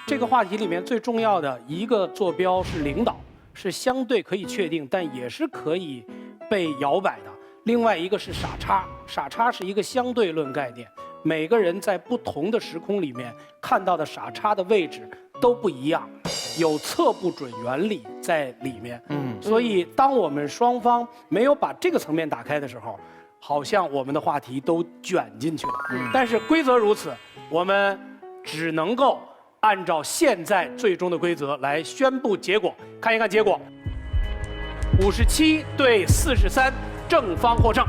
这个话题里面最重要的一个坐标是领导，是相对可以确定，但也是可以被摇摆的。另外一个是傻叉，傻叉是一个相对论概念，每个人在不同的时空里面看到的傻叉的位置都不一样，有测不准原理在里面。所以当我们双方没有把这个层面打开的时候，好像我们的话题都卷进去了。但是规则如此，我们只能够按照现在最终的规则来宣布结果。看一看结果，57对43，正方获胜。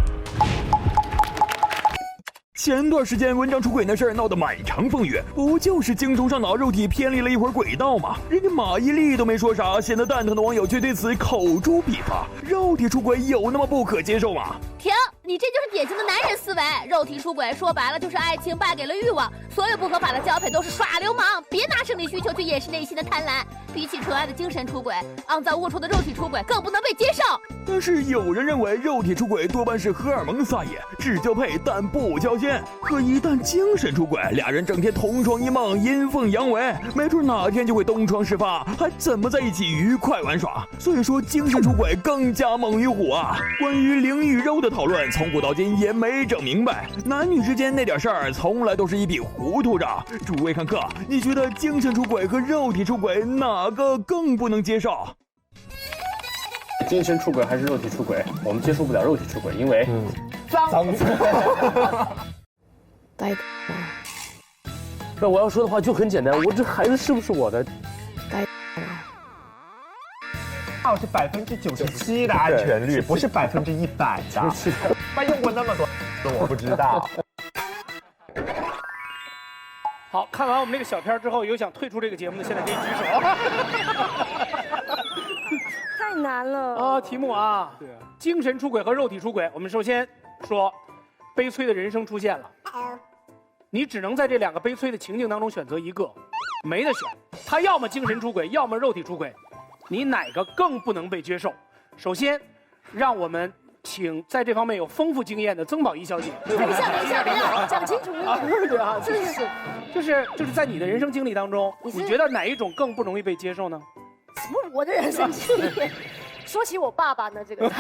前段时间文章出轨那事儿闹得满城风雨，不就是精虫上脑，肉体偏离了一会儿轨道吗？人家马伊琍都没说啥，显得蛋疼的网友却对此口诛笔伐。肉体出轨有那么不可接受吗？停！你这就是典型的男人思维。肉体出轨说白了就是爱情败给了欲望，所有不合法的交配都是耍流氓。别拿生理需求去掩饰内心的贪婪。比起纯爱的精神出轨，肮脏龌龊的肉体出轨更不能被接受。但是有人认为肉体出轨多半是荷尔蒙撒野，只交配但不交心。可一旦精神出轨，俩人整天同床异梦，阴奉阳违，没准哪天就会东窗事发，还怎么在一起愉快玩耍？所以说精神出轨更加猛于虎啊！关于灵与肉的讨论，从古到今也没整明白，男女之间那点事儿从来都是一笔糊涂账。诸位看客，你觉得精神出轨和肉体出轨哪个更不能接受？精神出轨还是肉体出轨？我们接受不了肉体出轨，因为脏。那我要说的话就很简单，我这孩子是不是我的？是97%的安全率，不是100%的。妈用过那么多，我不知道。好，看完我们这个小片之后，有想退出这个节目的，现在可以举手。太难了啊！题目啊，精神出轨和肉体出轨。我们首先说，悲催的人生出现了，你只能在这2个悲催的情境当中选择一个，没得选。他要么精神出轨，要么肉体出轨，你哪个更不能被接受？首先，让我们请在这方面有丰富经验的曾宝仪小姐。等一下，讲清楚。就是在你的人生经历当中，你觉得哪一种更不容易被接受呢？什么我的人生经历？说起我爸爸呢，这个，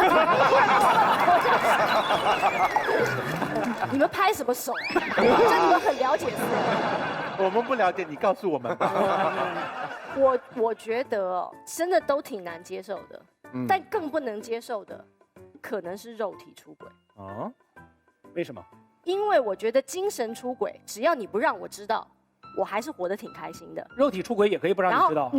你们拍什么手？这你们很了解是吗？我们不了解，你告诉我们吧。我觉得真的都挺难接受的，但更不能接受的可能是肉体出轨。啊？为什么？因为我觉得精神出轨，只要你不让我知道，我还是活得挺开心的。肉体出轨也可以不让你知道。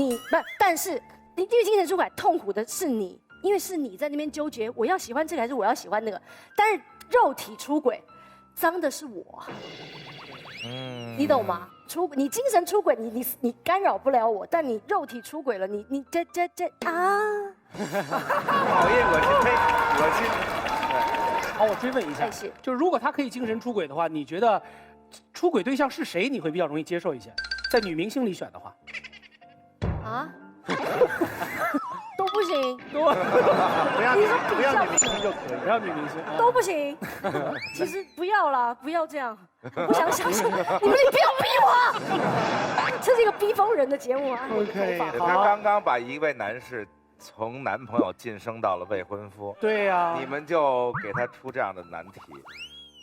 但是因为精神出轨痛苦的是你，因为是你在那边纠结，我要喜欢这个还是我要喜欢那个。但是肉体出轨，脏的是我。你懂吗？你精神出轨，你干扰不了我，但你肉体出轨了，你这啊！讨厌，恶心。好，我追问一下，就是如果他可以精神出轨的话，你觉得出轨对象是谁？你会比较容易接受一些？在女明星里选的话，啊？都不行，不要女明星就可以，不要女明星都不行。其实不要啦，不要这样，我不想相信你们，你不要逼我。这是一个逼疯人的节目啊。OK， 他刚刚把一位男士从男朋友晋升到了未婚夫。对呀，你们就给他出这样的难题。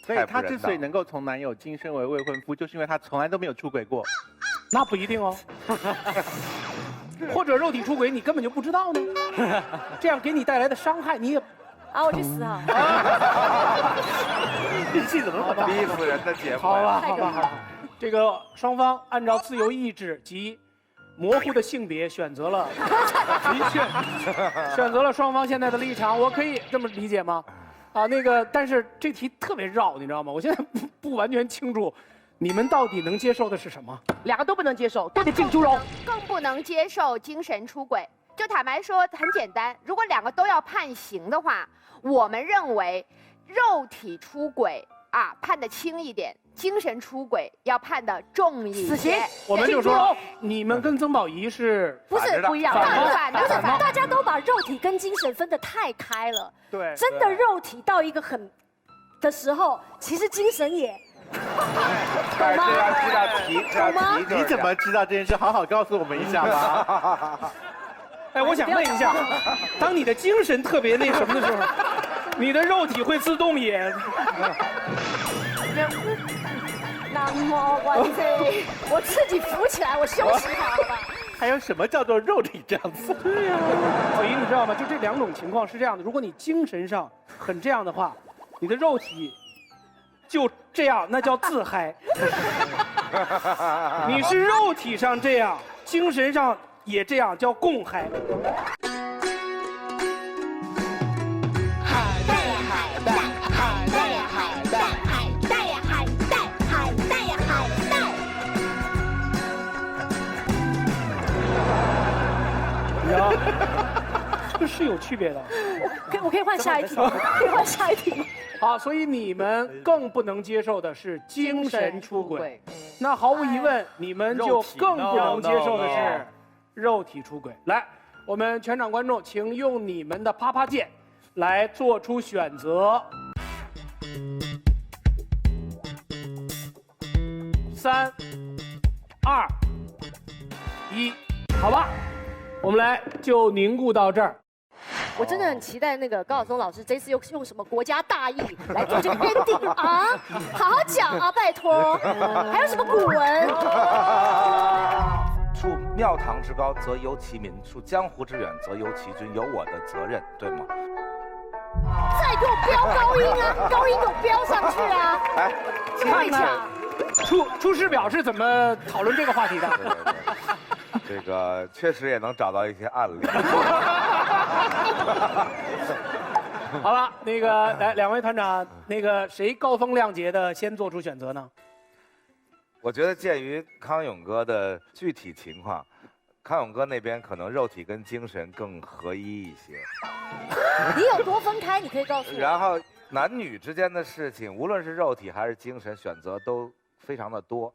所以他之所以能够从男友晋升为未婚夫，就是因为他从来都没有出轨过。那不一定哦。或者肉体出轨你根本就不知道呢，这样给你带来的伤害你也，我去死啊！这怎么了？逼死人的节目。好吧，这个双方按照自由意志及模糊的性别选择了，选择了双方现在的立场，我可以这么理解吗？但是这题特别绕，你知道吗？我现在不完全清楚。你们到底能接受的是什么？2个都不能接受，都得进猪笼。更不能接受精神出轨。就坦白说，很简单，如果2个都要判刑的话，我们认为肉体出轨判得轻一点，精神出轨要判得重一些。死刑。我们就说，你们跟曾宝仪是不是不一样？反的，大家都把肉体跟精神分得太开了。对，真的肉体到一个的时候，其实精神也。但是要知道题，你怎么知道这件事？好好告诉我们一下吧。我想问一下，当你的精神特别那什么的时候，你的肉体会自动也？南无观世，我自己扶起来，我休息好了吧。还有什么叫做肉体这样子？对呀，小姨你知道吗？就这2种情况是这样的，如果你精神上很这样的话，你的肉体。就这样，那叫自嗨。你是肉体上这样，精神上也这样，叫共嗨。海带呀海带，海带呀海带，海带呀海带，海带呀海带。呀，这是有区别的。我可以换下一题吗？可以换下一题吗？好，所以你们更不能接受的是精神出轨。那毫无疑问，你们就更不能接受的是肉体出轨。来，我们全场观众，请用你们的啪啪键来做出选择。3、2、1，好吧，我们来就凝固到这儿。我真的很期待那个高晓松老师这次又用什么国家大义来做这个 ending 啊！好好讲啊，拜托。还有什么古文？树庙堂之高，则忧其民；树江湖之远，则忧其君。有我的责任，对吗？再给我飙高音啊！高音给我飙上去啊！哎，太强！出师表是怎么讨论这个话题的？这个确实也能找到一些案例。好了，那个来，两位团长，那个谁高风亮节的先做出选择呢？我觉得鉴于康永哥的具体情况，康永哥那边可能肉体跟精神更合一一些。你有多分开？你可以告诉我。然后男女之间的事情，无论是肉体还是精神，选择都非常的多。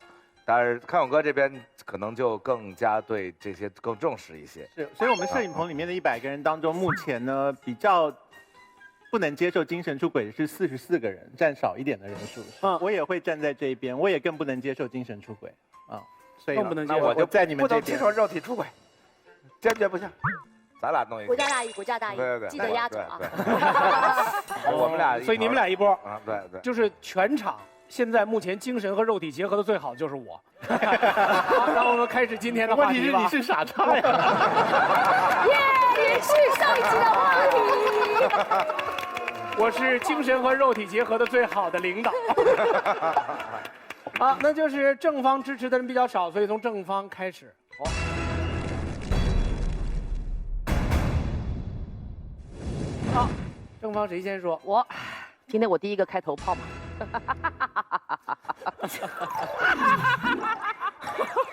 但是康永哥这边可能就更加对这些更重视一些。是，所以我们摄影棚里面的100个人当中，目前呢比较不能接受精神出轨的是44个人，占少一点的人数。我也会站在这一边，我也更不能接受精神出轨啊。所以更不能接受，我就在你们这边。不能接受肉体出轨，坚决不行。咱俩弄一个。国家大义，国家大义，对，记得压轴啊。我们俩，所以你们俩一波啊，对，就是全场。现在目前精神和肉体结合的最好的就是我。好，让我们开始今天的话题吧。问题是你是傻叉呀！也是上一期的话题。我是精神和肉体结合的最好的领导。好，那就是正方支持的人比较少，所以从正方开始。好，正方谁先说？我，今天我第一个开头炮嘛。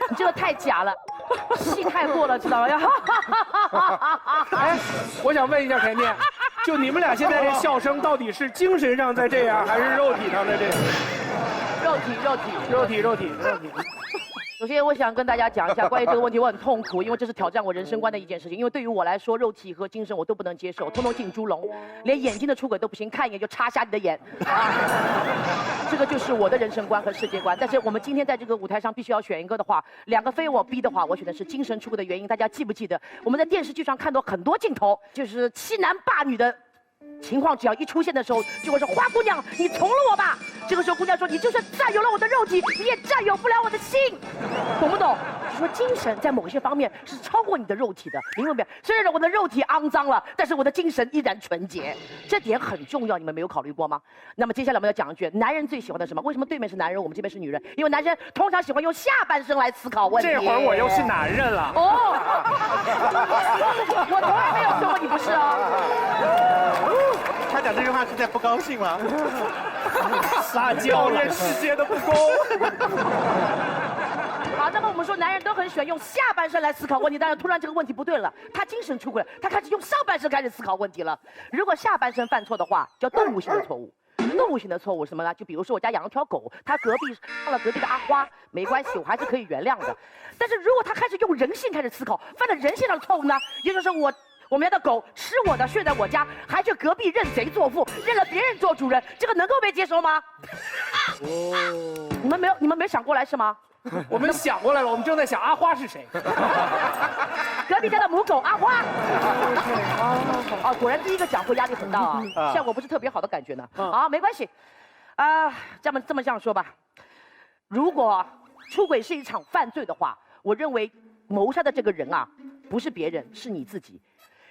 你这个太假了，戏太过了，知道吗？哎，我想问一下甜甜，就你们俩现在这笑声，到底是精神上在这样，还是肉体上在这样？肉体。首先，我想跟大家讲一下关于这个问题，我很痛苦，因为这是挑战我人生观的一件事情。因为对于我来说，肉体和精神我都不能接受，通通进猪笼，连眼睛的出轨都不行，看一眼就插瞎你的眼。这个就是我的人生观和世界观。但是我们今天在这个舞台上必须要选一个的话，两个非我逼的话，我选的是精神出轨的原因。大家记不记得我们在电视剧上看到很多镜头，就是欺男霸女的情况，只要一出现的时候，就会说花姑娘，你从了我吧。这个时候姑娘说，你就算占有了我的肉体，你也占有不了我的心，懂不懂？就说精神在某些方面是超过你的肉体的，明白没有？虽然我的肉体肮脏了，但是我的精神依然纯洁，这点很重要，你们没有考虑过吗？那么接下来我们要讲一句，男人最喜欢的什么？为什么对面是男人，我们这边是女人？因为男人通常喜欢用下半身来思考问题。这会儿我又是男人了。哦，我从来没有说过你不是哦。他讲这句话是在不高兴吗？撒娇恋世界的不公。好，那么我们说男人都很喜欢用下半身来思考问题，但是突然这个问题不对了，他精神出轨了，他开始用上半身开始思考问题了。如果下半身犯错的话，叫动物性的错误。动物性的错误是什么呢？就比如说我家养了条狗，它隔壁上了隔壁的阿花，没关系，我还是可以原谅的。但是如果他开始用人性开始思考，犯了人性上的错误呢？也就是我们家的狗吃我的，睡在我家，还去隔壁认贼作父，认了别人做主人，这个能够被接受吗？哦，你们没有想过来是吗？我们想过来了，我们正在想阿花是谁。隔壁家的母狗阿花。啊，果然第一个讲会压力很大啊，效果不是特别好的感觉呢。啊，没关系，这么说吧，如果出轨是一场犯罪的话，我认为谋杀的这个人啊，不是别人，是你自己。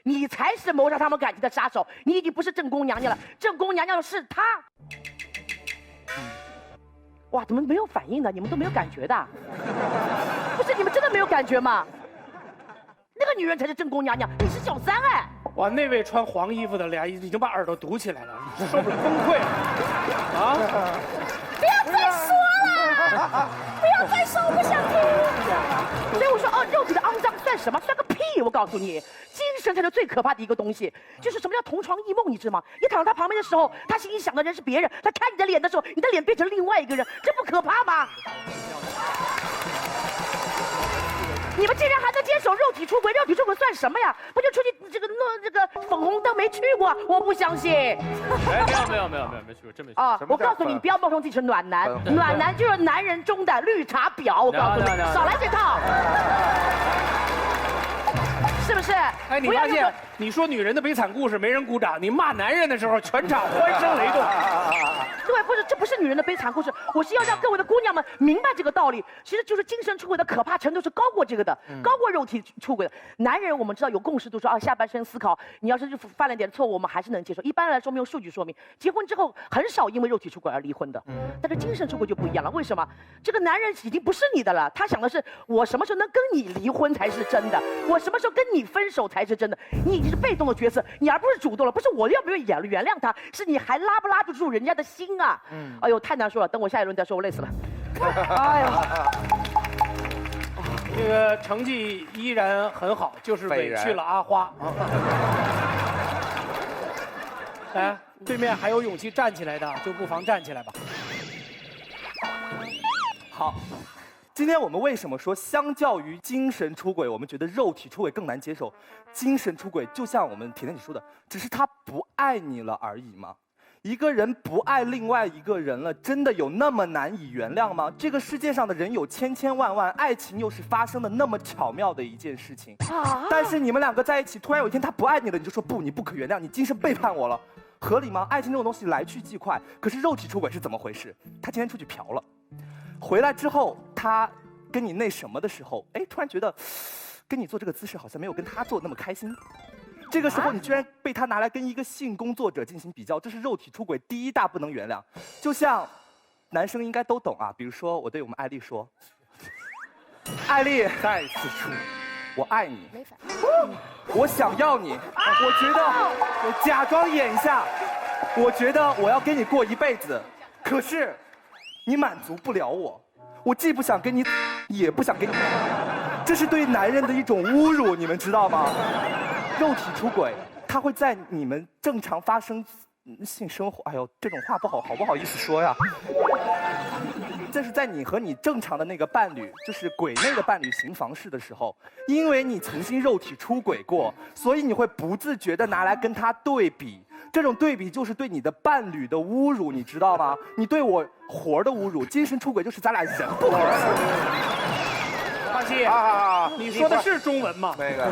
你才是谋杀他们感情的杀手，你已经不是正宫娘娘了，正宫娘娘是他。哇，怎么没有反应呢？你们都没有感觉的？不是你们真的没有感觉吗？那个女人才是正宫娘娘，你是小三哎！哇，那位穿黄衣服的俩已经把耳朵堵起来了，受不了，崩溃了啊！不要再说了，不要再说，我不想听。所以我说哦，肉体的肮脏算什么？算个屁！我告诉你，精神才是最可怕的一个东西。就是什么叫同床异梦，你知道吗？你躺在他旁边的时候，他心里想的人是别人；他看你的脸的时候，你的脸变成另外一个人，这不可怕吗？你们竟然还能坚守肉体出轨？肉体出轨算什么呀？不就出去这个粉红灯没去过？我不相信。哎，没有没去过，真没去过。啊！我告诉你，不要冒充自己是暖男，暖男就是男人中的绿茶婊。我告诉你，少来这套。什是不是？哎，你发现你说女人的悲惨故事没人鼓掌，你骂男人的时候全场欢声雷动。对，不是，这不是女人的悲惨故事，我是要让各位的姑娘们明白这个道理。其实就是精神出轨的可怕程度是高过这个的，高过肉体出轨的。男人我们知道有共识，都说啊，下半身思考，你要是犯了点错误，我们还是能接受。一般来说，我们用数据说明，结婚之后很少因为肉体出轨而离婚的。但是精神出轨就不一样了，为什么？这个男人已经不是你的了，他想的是我什么时候能跟你离婚才是真的，我什么时候跟你分手才是真的。你已经是被动的角色，你而不是主动了。不是我要不要原谅他，是你还拉不拉得住人家的心啊？哎呦，太难说了，等我下一轮再说，我累死了。哎呀，这个成绩依然很好，就是委屈了阿花。来，对面还有勇气站起来的，就不妨站起来吧。好，今天我们为什么说相较于精神出轨，我们觉得肉体出轨更难接受？精神出轨就像我们甜甜姐说的，只是他不爱你了而已吗？一个人不爱另外一个人了，真的有那么难以原谅吗？这个世界上的人有千千万万，爱情又是发生的那么巧妙的一件事情。但是你们两个在一起，突然有一天他不爱你了，你就说不，你不可原谅，你精神背叛我了，合理吗？爱情这种东西来去即快，可是肉体出轨是怎么回事？他今天出去嫖了，回来之后他跟你那什么的时候，哎，突然觉得跟你做这个姿势好像没有跟他做那么开心。这个时候，你居然被他拿来跟一个性工作者进行比较，这是肉体出轨第一大不能原谅。就像男生应该都懂啊，比如说我对我们艾丽说：“艾丽，再次说，我爱你，我想要你，我觉得我假装演一下，我觉得我要跟你过一辈子，可是你满足不了我，我既不想跟你，也不想跟你，这是对男人的一种侮辱，你们知道吗？”肉体出轨，他会在你们正常发生性生活，哎呦，这种话好不好意思说呀？这是在你和你正常的那个伴侣，就是轨内的伴侣行房事的时候，因为你曾经肉体出轨过，所以你会不自觉地拿来跟他对比。这种对比就是对你的伴侣的侮辱，你知道吗？你对我活儿的侮辱，精神出轨就是咱俩人不合适。华西，你说的是中文吗？那个，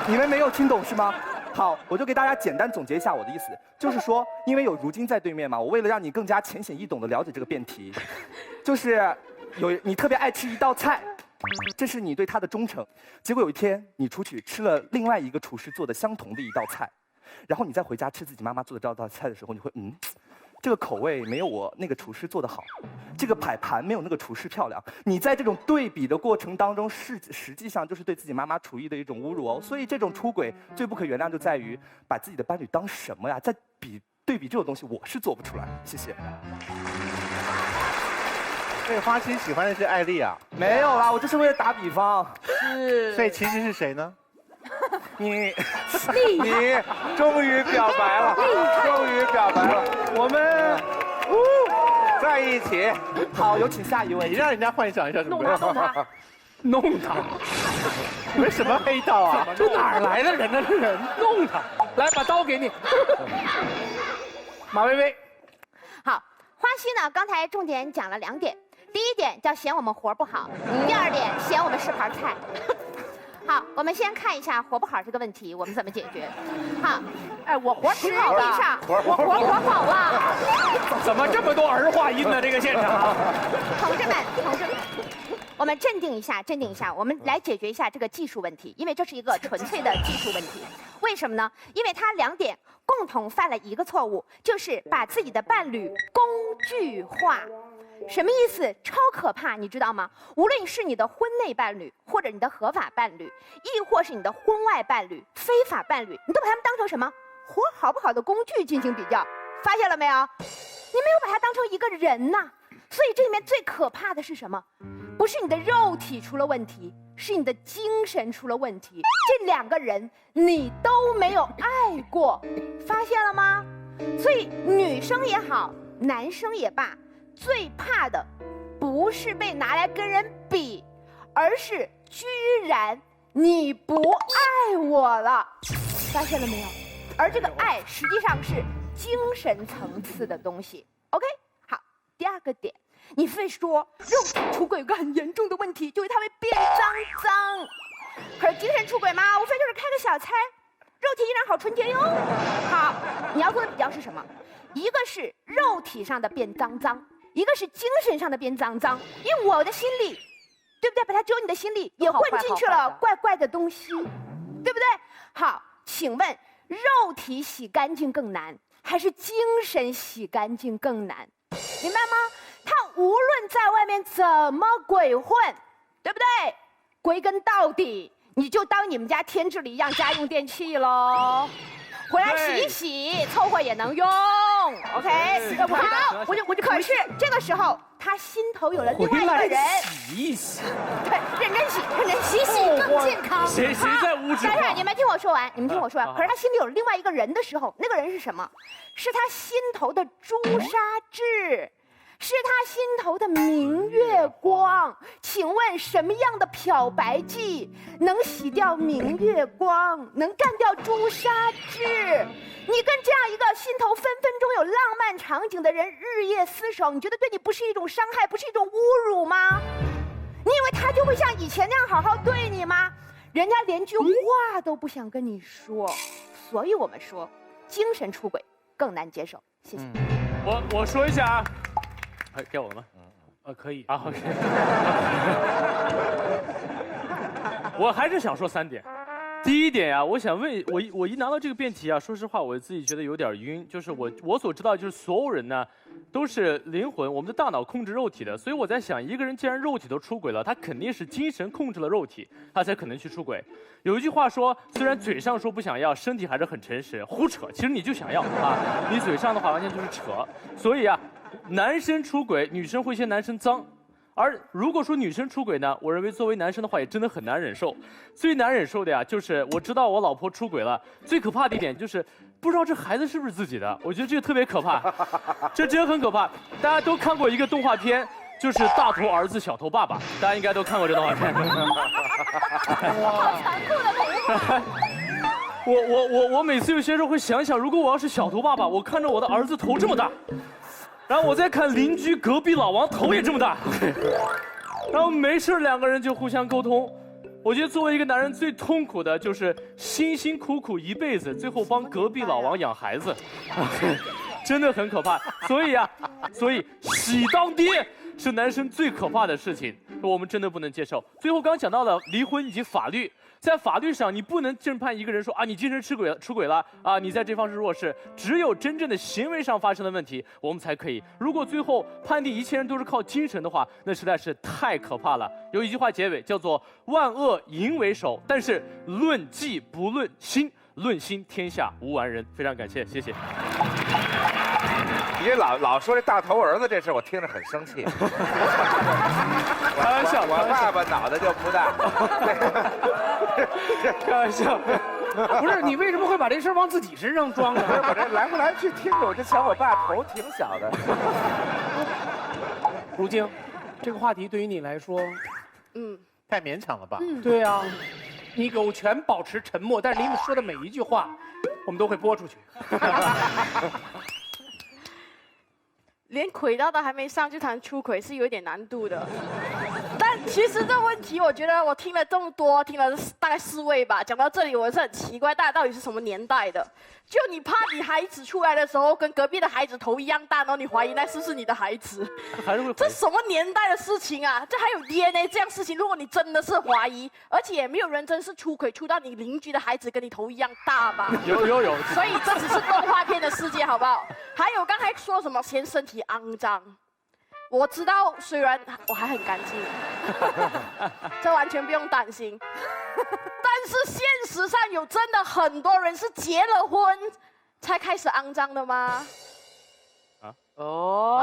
你们没有听懂是吗？好，我就给大家简单总结一下我的意思，就是说，因为有如今在对面嘛，我为了让你更加浅显易懂地了解这个辩题，就是你特别爱吃一道菜，这是你对他的忠诚。结果有一天你出去吃了另外一个厨师做的相同的一道菜，然后你再回家吃自己妈妈做的这道菜的时候，你会这个口味没有我那个厨师做的好，这个摆盘没有那个厨师漂亮。你在这种对比的过程当中，实际上就是对自己妈妈厨艺的一种侮辱哦。所以这种出轨最不可原谅就在于把自己的伴侣当什么呀？在对比这种东西，我是做不出来。谢谢。所以花心喜欢的是艾丽啊？没有啦，我就是为了打比方。是。所以其实是谁呢？你终于表白了，终于表白了，我们在一起。好，有请下一位。你让人家幻想一下，弄他，弄他，你们什么黑道啊？这哪儿来的人呢？这人弄他，来把刀给你。马薇薇，好，花溪呢，刚才重点讲了2点，第一点叫嫌我们活不好，第2点嫌我们是盘菜。好，我们先看一下活不好这个问题，我们怎么解决？好，哎，我活挺好的，实际上我活好了。怎么这么多儿化音呢？这个现场，同志们，我们镇定一下，我们来解决一下这个技术问题，因为这是一个纯粹的技术问题。为什么呢？因为他2点共同犯了一个错误，就是把自己的伴侣工具化。什么意思？超可怕，你知道吗？无论是你的婚内伴侣，或者你的合法伴侣，亦或是你的婚外伴侣、非法伴侣，你都把他们当成什么？活好不好的工具进行比较，发现了没有？你没有把他当成一个人呐。所以这里面最可怕的是什么？不是你的肉体出了问题，是你的精神出了问题。这2个人你都没有爱过，发现了吗？所以女生也好，男生也罢，最怕的不是被拿来跟人比，而是居然你不爱我了，发现了没有？而这个爱实际上是精神层次的东西。OK， 好，第2个点，你非说肉体出轨有个很严重的问题，就是它会变脏。可是精神出轨嘛，无非就是开个小差，肉体依然好纯洁哟。好，你要做的比较是什么？一个是肉体上的变脏脏，一个是精神上的变脏脏。因为我的心里，对不对？把它只有你的心里也混进去了怪怪的东西，对不对？好，请问肉体洗干净更难，还是精神洗干净更难？明白吗？他无论在外面怎么鬼混，对不对？归根到底，你就当你们家添置了一样家用电器喽，回来洗一洗，凑合也能用。OK， 好，我就。可是这个时候，他心头有了另外一个人，洗一洗，对，认真洗，认真洗，洗更健康。谁在污质？但是你们听我说完，可是他心里有了另外一个人的时候，那个人是什么？是他心头的朱砂痣。是他心头的明月光。请问什么样的漂白剂能洗掉明月光，能干掉朱砂痣？你跟这样一个心头分分钟有浪漫场景的人日夜厮守，你觉得对你不是一种伤害，不是一种侮辱吗？你以为他就会像以前那样好好对你吗？人家连句话都不想跟你说。所以我们说，精神出轨更难接受。谢谢。我说一下啊。该我了吗？可以啊。OK。我还是想说3点。第一点呀，我想问我一拿到这个辩题啊，说实话我自己觉得有点晕。就是我所知道，就是所有人呢都是灵魂，我们的大脑控制肉体的。所以我在想，一个人既然肉体都出轨了，他肯定是精神控制了肉体，他才可能去出轨。有一句话说，虽然嘴上说不想要，身体还是很诚实，胡扯。其实你就想要啊，你嘴上的话完全就是扯。所以啊。男生出轨，女生会嫌男生脏，而如果说女生出轨呢，我认为作为男生的话也真的很难忍受。最难忍受的呀，就是我知道我老婆出轨了，最可怕的一点就是不知道这孩子是不是自己的，我觉得这个特别可怕，这真很可怕。大家都看过一个动画片，就是大头儿子小头爸爸，大家应该都看过这动画片。好残酷的童话。我每次有些时候会想想，如果我要是小头爸爸，我看着我的儿子头这么大。然后我再看邻居隔壁老王头也这么大，然后没事2个人就互相沟通。我觉得作为一个男人最痛苦的就是辛辛苦苦一辈子，最后帮隔壁老王养孩子，真的很可怕。所以喜当爹是男生最可怕的事情，我们真的不能接受。最后刚讲到了离婚以及法律。在法律上，你不能正判一个人说啊，你精神出轨了啊，你在这方是弱势。只有真正的行为上发生的问题，我们才可以。如果最后判定一切人都是靠精神的话，那实在是太可怕了。有一句话结尾叫做“万恶淫为首”，但是论迹不论心，论心天下无完人。非常感谢，谢谢。你老说这大头儿子这事，我听着很生气。开玩笑，我爸爸脑袋就不大。开玩笑，不是你为什么会把这事往自己身上装呢？我这来不来去听着，我这想我爸头挺小的。如晶，这个话题对于你来说，太勉强了吧？对啊，你有权保持沉默，但是你们说的每一句话，我们都会播出去。连轨道都还没上就谈出轨是有点难度的。但其实这问题，我觉得我听了这么多，听了大概4位吧，讲到这里我是很奇怪，大家到底是什么年代的？就你怕你孩子出来的时候跟隔壁的孩子头一样大，然后你怀疑那是不是你的孩子？还是会这什么年代的事情啊？这还有 DNA 这样事情？如果你真的是怀疑，而且也没有人真是出轨出到你邻居的孩子跟你头一样大吧？有。所以这只是动画片的世界，好不好？还有刚才说什么嫌身体肮脏？我知道，虽然我还很干净，这完全不用担心。但是现实上有真的很多人是结了婚才开始肮脏的吗？我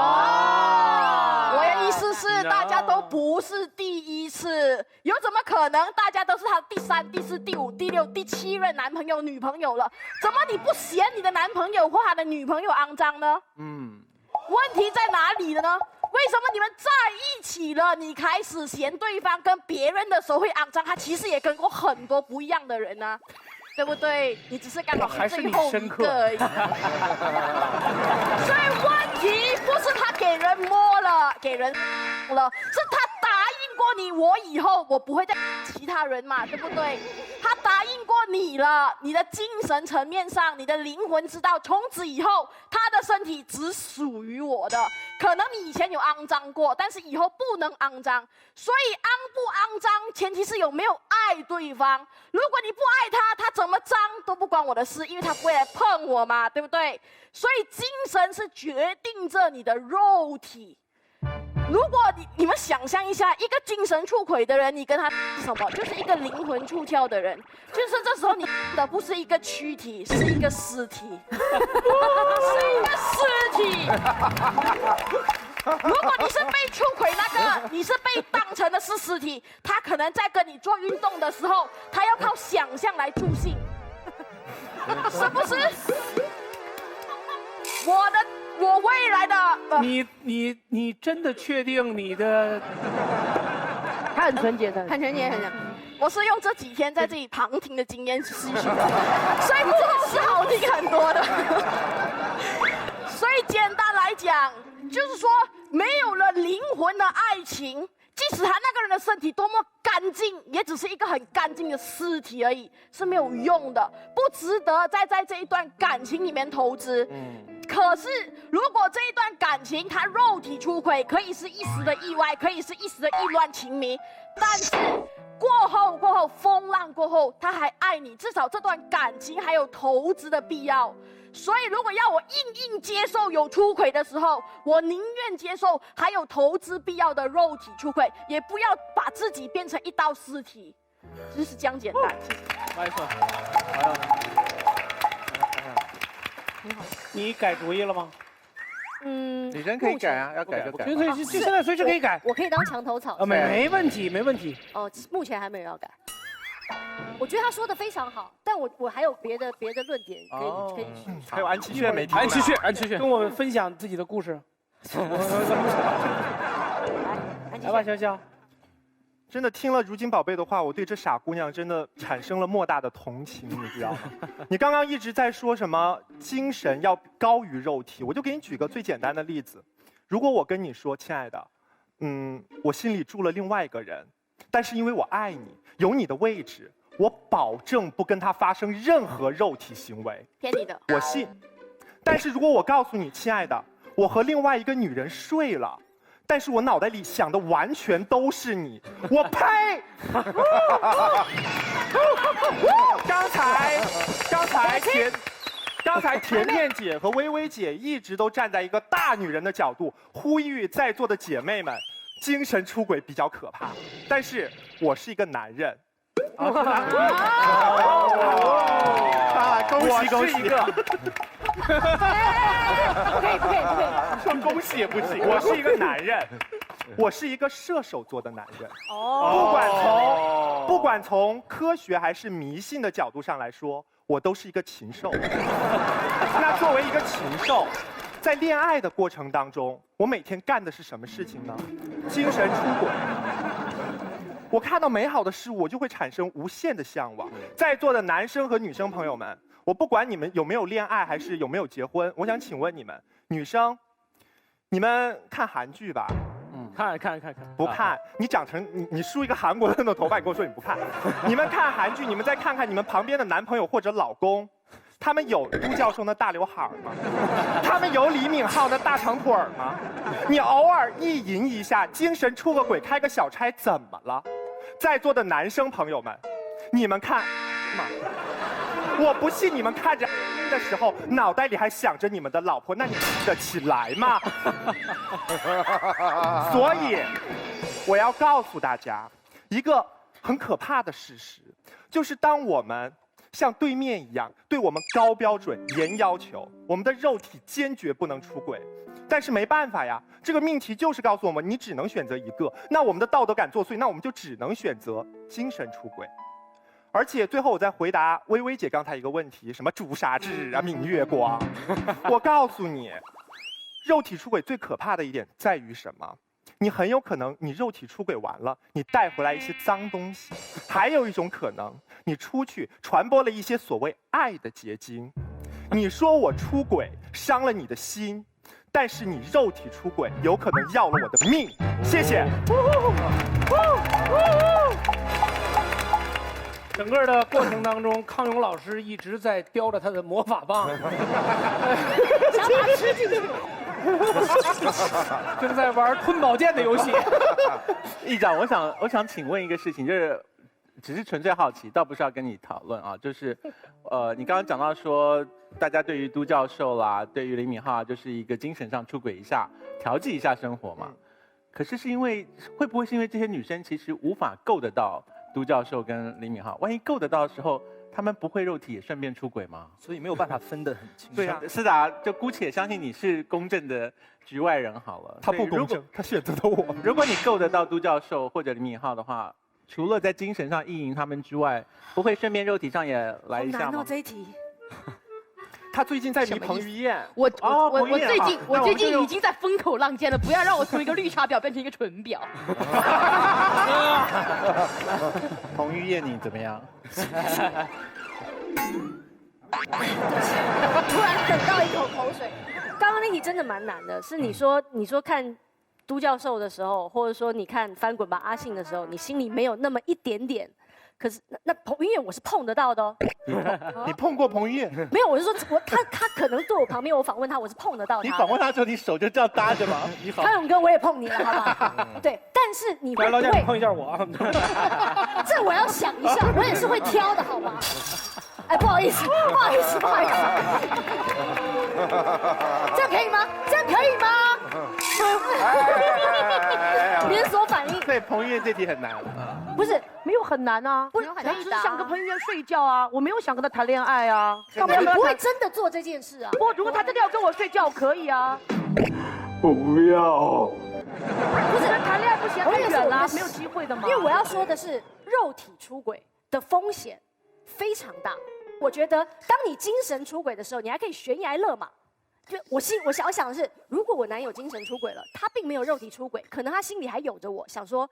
的意思是，大家都不是第一次，有怎么可能？大家都是他第3、第4、第5、第6、第7任男朋友、女朋友了，怎么你不嫌你的男朋友或他的女朋友肮脏呢？问题在哪里了呢？为什么你们在一起了，你开始嫌对方跟别人的时候会肮脏？他其实也跟过很多不一样的人啊，对不对？你只是刚好是最后一个而已。所以问题不是他给人摸了，是他答应过你，我以后我不会再其他人嘛，对不对？他答应过你了，你的精神层面上，你的灵魂知道，从此以后他的身体只属于我的。可能你以前有肮脏过，但是以后不能肮脏。所以肮不肮脏，前提是有没有爱对方。如果你不爱他，他怎么脏都不关我的事，因为他不会来碰我嘛，对不对？所以精神是决定着你的肉体。如果你们想象一下，一个精神出轨的人，你跟他是什么？就是一个灵魂出窍的人。就是这时候你的不是一个躯体，是一个尸体，是一个尸体。如果你是被出轨那个，你是被当成的是尸体，他可能在跟你做运动的时候，他要靠想象来助兴，是不是？我未来的你真的确定你的？他很纯洁的，很纯洁，很纯洁。我是用这几天在这里旁听的经验吸取的，所以幕后是好听很多的。所以简单来讲，就是说没有了灵魂的爱情，即使他那个人的身体多么干净，也只是一个很干净的尸体而已，是没有用的，不值得再在这一段感情里面投资。可是，如果这一段感情他肉体出轨，可以是一时的意外，可以是一时的意乱情迷，但是过后风浪过后，他还爱你，至少这段感情还有投资的必要。所以，如果要我硬接受有出轨的时候，我宁愿接受还有投资必要的肉体出轨，也不要把自己变成一道尸体，就是这样简单。没错，你改主意了吗？女生可以改啊，要改就改。就现在随时可以改。我可以当墙头草。没问题，没问题。哦，目前还没有要改。我觉得他说的非常好，但我还有别的论点可以。还有安七炫没听。安七炫，跟我们分享自己的故事。来吧，潇潇。真的听了如今宝贝的话，我对这傻姑娘真的产生了莫大的同情，你知道吗？你刚刚一直在说什么精神要高于肉体，我就给你举个最简单的例子。如果我跟你说，亲爱的，我心里住了另外一个人，但是因为我爱你，有你的位置，我保证不跟他发生任何肉体行为。骗你的，我信。但是如果我告诉你，亲爱的，我和另外一个女人睡了。但是我脑袋里想的完全都是你，我呸！刚才甜甜姐和薇薇姐一直都站在一个大女人的角度，呼吁在座的姐妹们，精神出轨比较可怕。但是我是一个男人。恭喜恭喜！不可以，说恭喜也不行。我是一个男人，我是一个射手座的男人。不管从科学还是迷信的角度上来说，我都是一个禽兽。那作为一个禽兽，在恋爱的过程当中，我每天干的是什么事情呢？精神出轨。我看到美好的事物，我就会产生无限的向往。在座的男生和女生朋友们，我不管你们有没有恋爱，还是有没有结婚，我想请问你们，女生，你们看韩剧吧？看。不看，你长成你梳一个韩国的那种头发，你跟我说你不看。你们看韩剧，你们再看看你们旁边的男朋友或者老公，他们有都教授那大刘海吗？他们有李敏镐那大长腿吗？你偶尔意淫一下，精神出个轨，开个小差，怎么了？在座的男生朋友们，你们看嘛，我不信你们看着的时候，脑袋里还想着你们的老婆，那你记得起来吗？所以，我要告诉大家一个很可怕的事实，就是当我们像对面一样对我们高标准、严要求，我们的肉体坚决不能出轨。但是没办法呀，这个命题就是告诉我们，你只能选择一个。那我们的道德感作祟，那我们就只能选择精神出轨。而且最后我再回答薇薇姐刚才一个问题，什么朱砂痣啊、明月光，我告诉你，肉体出轨最可怕的一点在于什么？你很有可能你肉体出轨完了，你带回来一些脏东西；还有一种可能，你出去传播了一些所谓爱的结晶。你说我出轨伤了你的心，但是你肉体出轨有可能要了我的命。谢谢。整个的过程当中，康永老师一直在叼着他的魔法棒，想把它吃进去。正在玩吞宝剑的游戏。议长，我想请问一个事情，就是只是纯粹好奇，倒不是要跟你讨论啊，就是你刚刚讲到说，大家对于都教授啦，对于李敏镐就是一个精神上出轨一下，调剂一下生活嘛。可是会不会是因为这些女生其实无法够得到都教授跟李敏镐？万一够得到的时候，他们不会肉体也顺便出轨吗？所以没有办法分得很清楚。对啊，是的啊，就姑且相信你是公正的局外人好了。他不公正，他选择了我。如果你够得到都教授或者李敏镐的话，除了在精神上意淫他们之外，不会顺便肉体上也来一下吗？好难哦这一题。他最近在迷彭于晏。我最近已经在风口浪尖了，不要让我从一个绿茶婊变成一个纯婊。彭于晏你怎么样？突然等到一口口水。刚刚那题真的蛮难的，是你说看都教授的时候，或者说你看翻滚吧阿信的时候，你心里没有那么一点点。可是那彭于晏我是碰得到的哦。你碰过彭于晏？没有，我是说他可能坐我旁边，我访问他，我是碰得到他。你访问他的时候，你手就这样搭着吗？你好，康永哥，我也碰你了，好不好？对，但是你会不会碰一下我？这我要想一下，我也是会挑的，好吗？哎，不好意思，这样可以吗？连锁反应。对，彭于晏这题很难。不是，没有很难啊，我只是想跟彭于晏睡觉啊，我没有想跟他谈恋爱啊。你不会真的做这件事啊？如果他真的要跟我睡觉，可以啊。我不要。不是谈恋爱不行，太远了，没有机会的嘛。因为我要说的是，肉体出轨的风险非常大。我觉得，当你精神出轨的时候，你还可以悬崖勒马。就我想的是，如果我男友精神出轨了，他并没有肉体出轨，可能他心里还有着我，想说，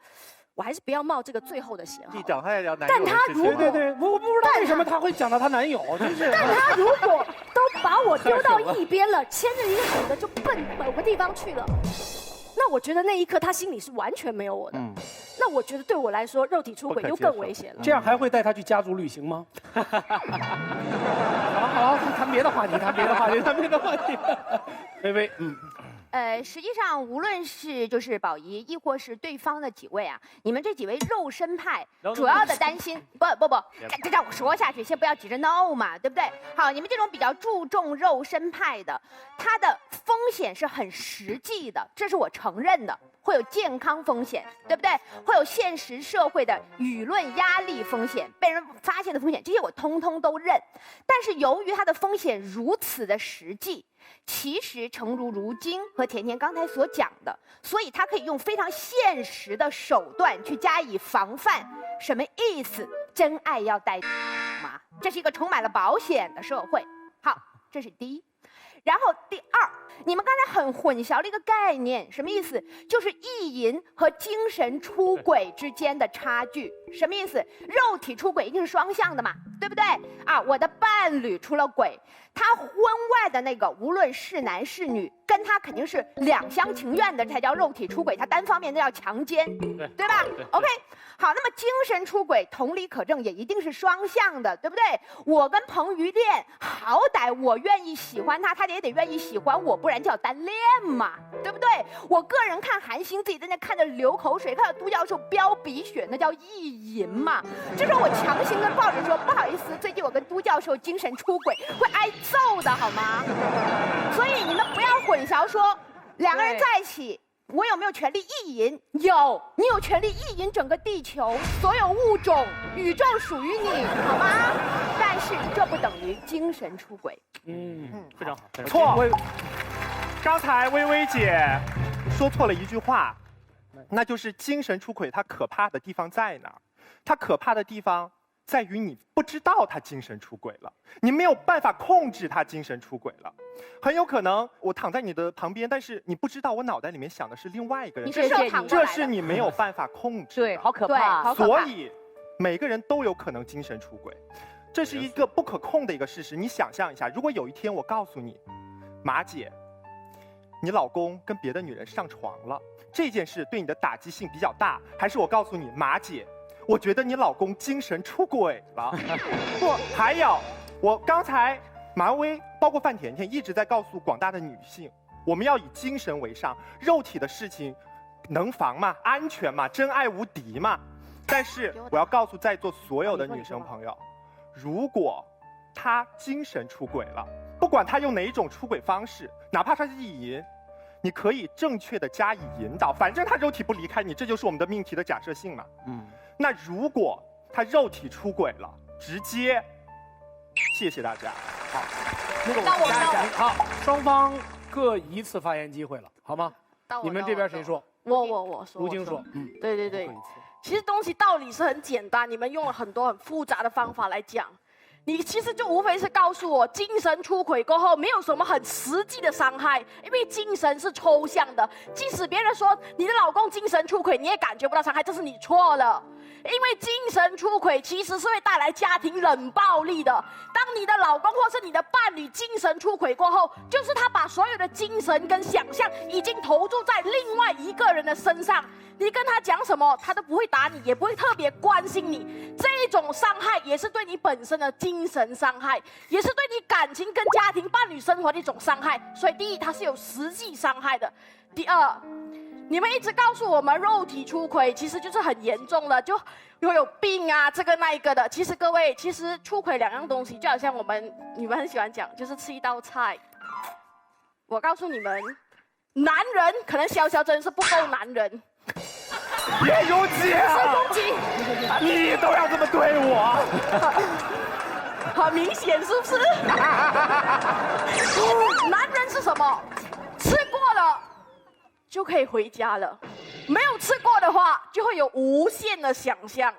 我还是不要冒这个最后的险。议长他在聊男友。但他如果对，我不知道为什么他会讲到她男友，真是。但他如果都把我丢到一边了，牵着一个手的就奔某个地方去了。那我觉得那一刻他心里是完全没有我的。那我觉得对我来说，肉体出轨又更危险了。这样还会带他去家族旅行吗？好，谈别的话题。微微，实际上无论是就是宝仪，亦或是对方的几位啊，你们这几位肉身派主要的担心，不，这让我说下去，先不要急着闹嘛，对不对？好，你们这种比较注重肉身派的，它的风险是很实际的，这是我承认的。会有健康风险，对不对？会有现实社会的舆论压力风险，被人发现的风险，这些我通通都认。但是由于它的风险如此的实际，其实诚如今和甜甜刚才所讲的，所以它可以用非常现实的手段去加以防范。什么意思？真爱要带吗？这是一个充满了保险的社会。好，这是第一。然后第二，你们刚才很混淆了一个概念，什么意思？就是意淫和精神出轨之间的差距。什么意思？肉体出轨一定是双向的嘛，对不对？啊，我的伴侣出了轨，他婚外的那个，无论是男是女，跟他肯定是两厢情愿的才叫肉体出轨，他单方面的叫强奸，对吧 ？OK， 好，那么精神出轨同理可证，也一定是双向的，对不对？我跟彭于晏，好歹我愿意喜欢他，他也得愿意喜欢我，不然叫单恋嘛，对不对？我个人看韩星自己在那看着流口水，看到都教授飙鼻血，那叫意淫嘛。这时候我强行跟报纸说，不好意思，最近我跟都教授精神出轨，会挨揍的好吗？所以你们不要混淆说两个人在一起。我有没有权利意淫？有，你有权利意淫整个地球，所有物种，宇宙属于你，好吗？但是这不等于精神出轨。非常好。错，刚才微微姐说错了一句话，那就是精神出轨它可怕的地方在哪儿？它可怕的地方在于你不知道他精神出轨了，你没有办法控制他精神出轨了。很有可能我躺在你的旁边，但是你不知道我脑袋里面想的是另外一个人，这是你没有办法控制的。对，好可怕。所以每个人都有可能精神出轨，这是一个不可控的一个事实。你想象一下，如果有一天我告诉你，马姐，你老公跟别的女人上床了，这件事对你的打击性比较大，还是我告诉你，马姐，我觉得你老公精神出轨了。不，还有，我刚才马薇包括范甜甜一直在告诉广大的女性，我们要以精神为上，肉体的事情能防吗？安全吗？真爱无敌吗？但是我要告诉在座所有的女生朋友，如果他精神出轨了，不管他用哪一种出轨方式，哪怕他是意淫，你可以正确的加以引导，反正他肉体不离开你，这就是我们的命题的假设性嘛。那如果他肉体出轨了，直接，谢谢大家。好，那个我们加一下。好，双方各一次发言机会了，好吗？你们这边谁说？我说。卢晶说。对对对。其实东西道理是很简单，你们用了很多很复杂的方法来讲。你其实就无非是告诉我，精神出轨过后没有什么很实际的伤害，因为精神是抽象的。即使别人说你的老公精神出轨，你也感觉不到伤害，这是你错了。因为精神出轨其实是会带来家庭冷暴力的。当你的老公或是你的伴侣精神出轨过后，就是他把所有的精神跟想象已经投注在另外一个人的身上。你跟他讲什么，他都不会打你，也不会特别关心你。这种伤害也是对你本身的精神伤害，也是对你感情跟家庭伴侣生活的一种伤害。所以第一，它是有实际伤害的。第二，你们一直告诉我们肉体出轨其实就是很严重了，就又有病啊，这个那一个的。其实各位，其实出轨两样东西，就好像你们很喜欢讲，就是吃一道菜。我告诉你们，男人可能潇潇真是不够男人。别如姐，攻击，你都要这么对我，很明显是不是？男人是什么？吃过了就可以回家了，没有吃过的话就会有无限的想象。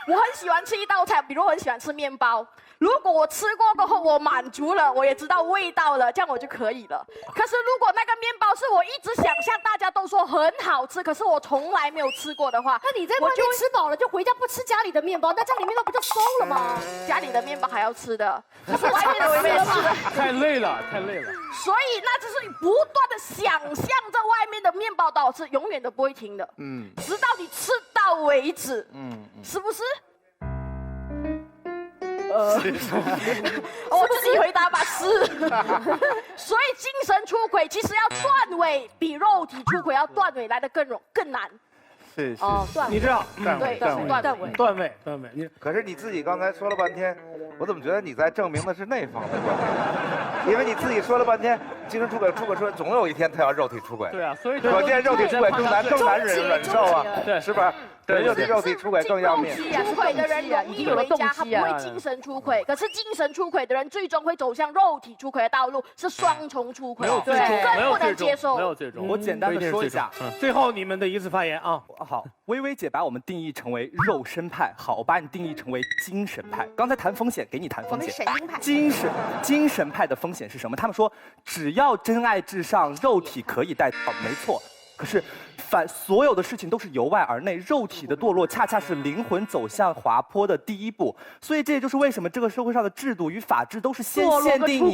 我很喜欢吃一道菜，比如我很喜欢吃面包。如果我吃过后我满足了，我也知道味道了，这样我就可以了。可是如果那个面包是我一直想象，大家都说很好吃，可是我从来没有吃过的话，那你在外面吃饱了就回家不吃家里的面包，那家里面包不就馊了吗？家里的面包还要吃的，可是外面的我也吃的。太累了，太累了。所以那就是你不断的想象着外面的面包多好吃，永远都不会停的。直到你吃到为止。是不是？我自己回答吧，是。所以精神出轨其实要断尾，比肉体出轨要断尾来得更难。是你知道？断尾。可是你自己刚才说了半天，我怎么觉得你在证明的是那方的观点？因为你自己说了半天，精神出轨说总有一天他要肉体出轨。对啊，所以可见肉体出轨更难忍受啊，对，是吧？对，肉体出轨更要命。出轨的人容易回家，他不会精神出轨。可是精神出轨的人最终会走向肉体出轨的道路，是双重出轨，所以更不能接受。没有最终。我简单的说一下，最后你们的一次发言啊。好，薇薇姐把我们定义成为肉身派，好，我把你定义成为精神派。刚才谈风险，给你谈风险。我们神经派。精神派的风险是什么？他们说只要真爱至上，肉体可以带到，没错。可是，所有的事情都是由外而内，肉体的堕落恰恰是灵魂走向滑坡的第一步。所以这也就是为什么这个社会上的制度与法治都是先限定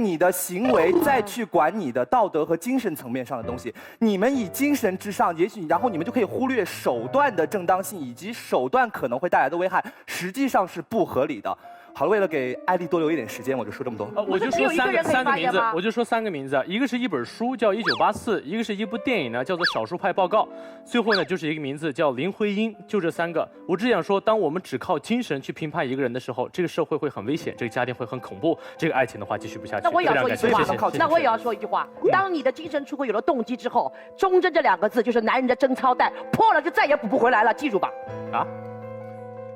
你的行为，再去管你的道德和精神层面上的东西。你们以精神至上，也许然后你们就可以忽略手段的正当性以及手段可能会带来的危害，实际上是不合理的。好了，为了给艾丽多留一点时间，我就说这么多。我就说三个名字，我就说3个名字，一个是一本书叫《1984》，一个是一部电影呢叫做《少数派报告》，最后呢就是一个名字叫林徽因，就这3个。我只想说，当我们只靠精神去评判一个人的时候，这个社会会很危险，这个家庭会很恐怖，这个爱情的话继续不下去。那我也要说一句话，当你的精神出轨有了动机之后，忠贞这2个字就是男人的贞操带，破了就再也补不回来了，记住吧。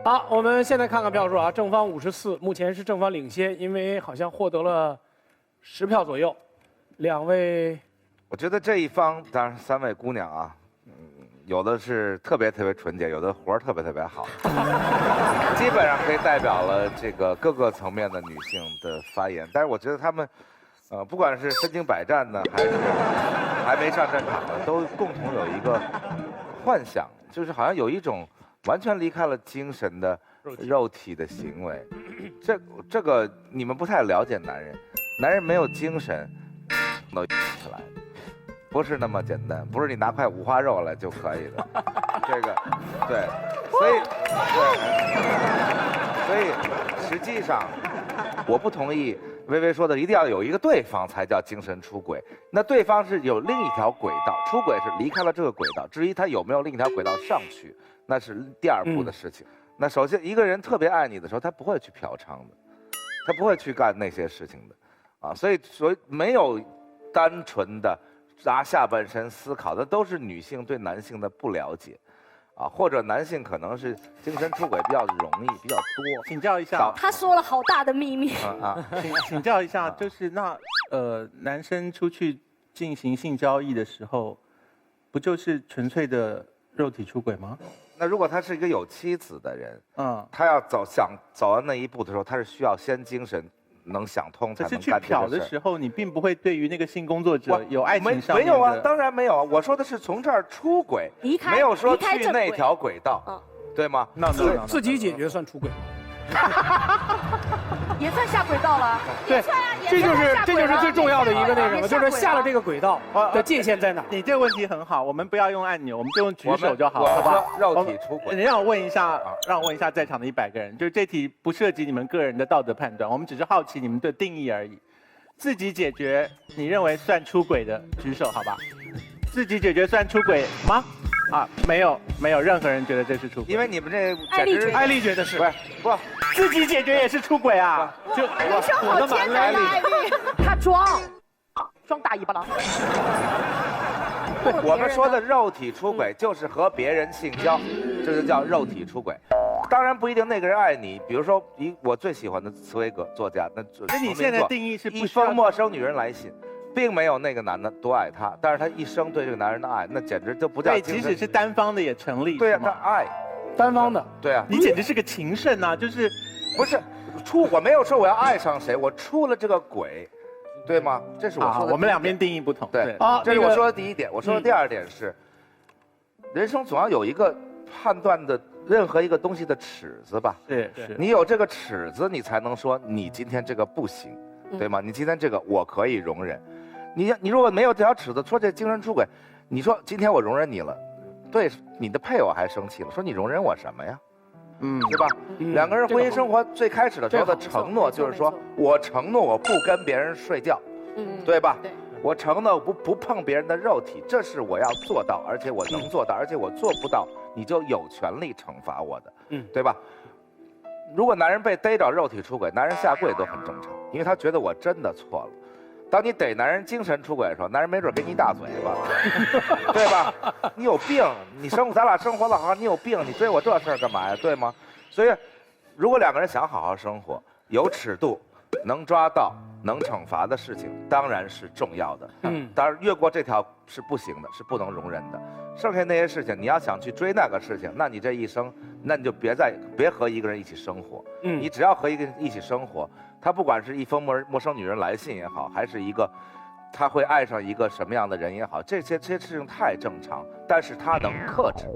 好，我们现在看看票数啊，正方54，目前是正方领先，因为好像获得了10票左右。2位，我觉得这一方当然3位姑娘啊，有的是特别纯洁，有的活儿特别好，基本上可以代表了这个各个层面的女性的发言。但是我觉得她们，不管是身经百战的，还是还没上战场的，都共同有一个幻想，就是好像有一种完全离开了精神的肉体的行为。这个你们不太了解男人，男人没有精神，都起来，不是那么简单，不是你拿块五花肉来就可以的。这个，对，所以实际上，我不同意薇薇说的，一定要有一个对方才叫精神出轨。那对方是有另一条轨道，出轨是离开了这个轨道，至于他有没有另一条轨道上去，那是第二步的事情。那首先，一个人特别爱你的时候，他不会去嫖娼的，他不会去干那些事情的，啊，所以没有单纯的拿下半身思考的，都是女性对男性的不了解，啊，或者男性可能是精神出轨比较容易、比较多。请教一下，他说了好大的秘密。请教一下，就是男生出去进行性交易的时候，不就是纯粹的肉体出轨吗？那如果他是一个有妻子的人，他要想走到那一步的时候，他是需要先精神能想通才能干这个事。可是去嫖的时候，你并不会对于那个性工作者有爱情上没有啊，当然没有啊。我说的是从这儿出轨，没有说去那条轨道，对吗？自己解决算出轨吗？也算下轨道了。对，这就是最重要的一个那什么，就是下了这个轨道的界限在哪？你这个问题很好，我们不要用按钮，我们就用举手就好，好吧？肉体出轨。让我问一下在场的100个人，就是这题不涉及你们个人的道德判断，我们只是好奇你们的定义而已。自己解决，你认为算出轨的举手，好吧？自己解决算出轨吗？啊，没有任何人觉得这是出轨，因为你们这艾丽觉得是，不，自己解决也是出轨啊！就我的蛮艾丽，他装大尾巴狼。我们说的肉体出轨就是和别人性交，这就叫肉体出轨。当然不一定那个人爱你，比如说我最喜欢的茨威格作家，那你现在定义是一封陌生女人来信。并没有那个男的多爱她，但是她一生对这个男人的爱，那简直就不叫精神。对，即使是单方的也成立。对啊，他爱，单方的。对啊，你简直是个情圣啊！就是不是我没有说我要爱上谁，我出了这个轨，对吗？这是我说的。我们两边定义不同。对啊，这是我说的第一点。我说的第二点是，人生总要有一个判断的任何一个东西的尺子吧？是。你有这个尺子，你才能说你今天这个不行，对吗？你今天这个我可以容忍。你如果没有这条尺子，说这精神出轨，你说今天我容忍你了，对你的配偶还生气了，说你容忍我什么呀？对吧？两个人婚姻生活最开始的时候的承诺就是说，我承诺我不跟别人睡觉，对吧？我承诺不碰别人的肉体，这是我要做到，而且我能做到，而且我做不到，你就有权利惩罚我的，对吧？如果男人被逮着肉体出轨，男人下跪都很正常，因为他觉得我真的错了。当你逮男人精神出轨的时候，男人没准给你一大嘴巴，对吧？你有病，咱俩生活的好，你有病，你追我这事儿干嘛呀？对吗？所以，如果两个人想好好生活，有尺度，能抓到，能惩罚的事情，当然是重要的。当然越过这条是不行的，是不能容忍的。剩下那些事情，你要想去追那个事情，那你这一生，那你就别和一个人一起生活。你只要和一个人一起生活。他不管是一封陌生女人来信也好，还是他会爱上一个什么样的人也好，这些事情太正常，但是他能克制，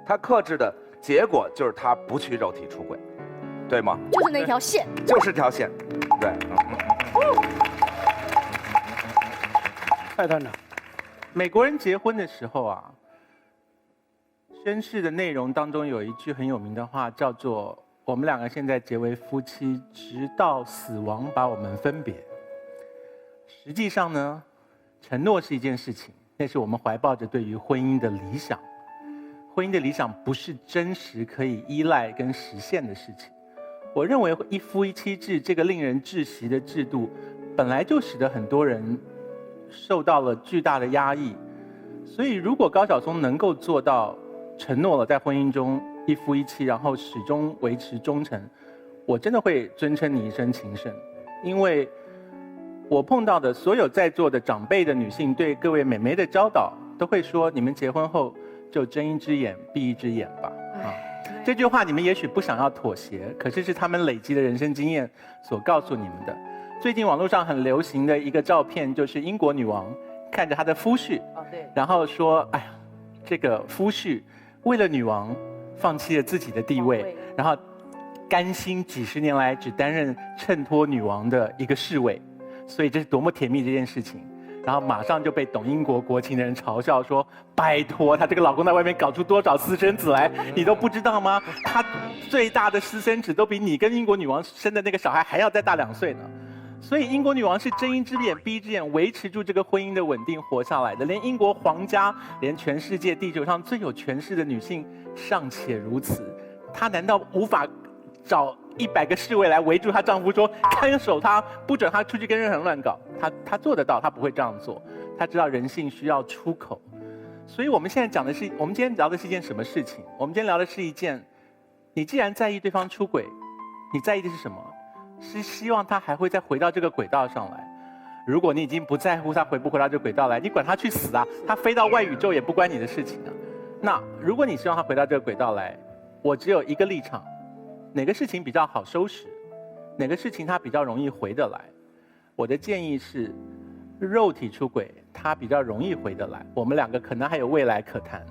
他克制的结果就是他不去肉体出轨，对吗？就是那条线，就是条线，对。蔡团长，美国人结婚的时候啊，宣誓的内容当中有一句很有名的话，叫做我们两个现在结为夫妻，直到死亡把我们分别。实际上呢，承诺是一件事情，那是我们怀抱着对于婚姻的理想。婚姻的理想不是真实可以依赖跟实现的事情。我认为一夫一妻制这个令人窒息的制度，本来就使得很多人受到了巨大的压抑。所以如果高晓松能够做到承诺了在婚姻中一夫一妻，然后始终维持忠诚，我真的会尊称你一声情圣。因为我碰到的所有在座的长辈的女性对各位美眉的教导，都会说你们结婚后就睁一只眼闭一只眼吧。这句话你们也许不想要妥协，可是是他们累积的人生经验所告诉你们的。最近网络上很流行的一个照片，就是英国女王看着她的夫婿，然后说：“哎呀，这个夫婿为了女王放弃了自己的地位，然后甘心几十年来只担任衬托女王的一个侍卫，所以这是多么甜蜜这件事情。”然后马上就被懂英国国情的人嘲笑说：“拜托，她这个老公在外面搞出多少私生子来，你都不知道吗？他最大的私生子都比你跟英国女王生的那个小孩还要再大2岁呢。”所以英国女王是睁一只眼闭一只眼维持住这个婚姻的稳定活下来的，连英国皇家，连全世界地球上最有权势的女性尚且如此，她难道无法找100个侍卫来围住她丈夫说看守她，不准她出去跟任何人乱搞？她做得到，她不会这样做。她知道人性需要出口，所以我们现在讲的是，我们今天聊的是一件什么事情？我们今天聊的是一件，你既然在意对方出轨，你在意的是什么？是希望他还会再回到这个轨道上来。如果你已经不在乎他回不回到这个轨道来，你管他去死啊！他飞到外宇宙也不关你的事情啊。那如果你希望他回到这个轨道来，我只有一个立场：哪个事情比较好收拾，哪个事情他比较容易回得来。我的建议是，肉体出轨他比较容易回得来，我们2个可能还有未来可谈。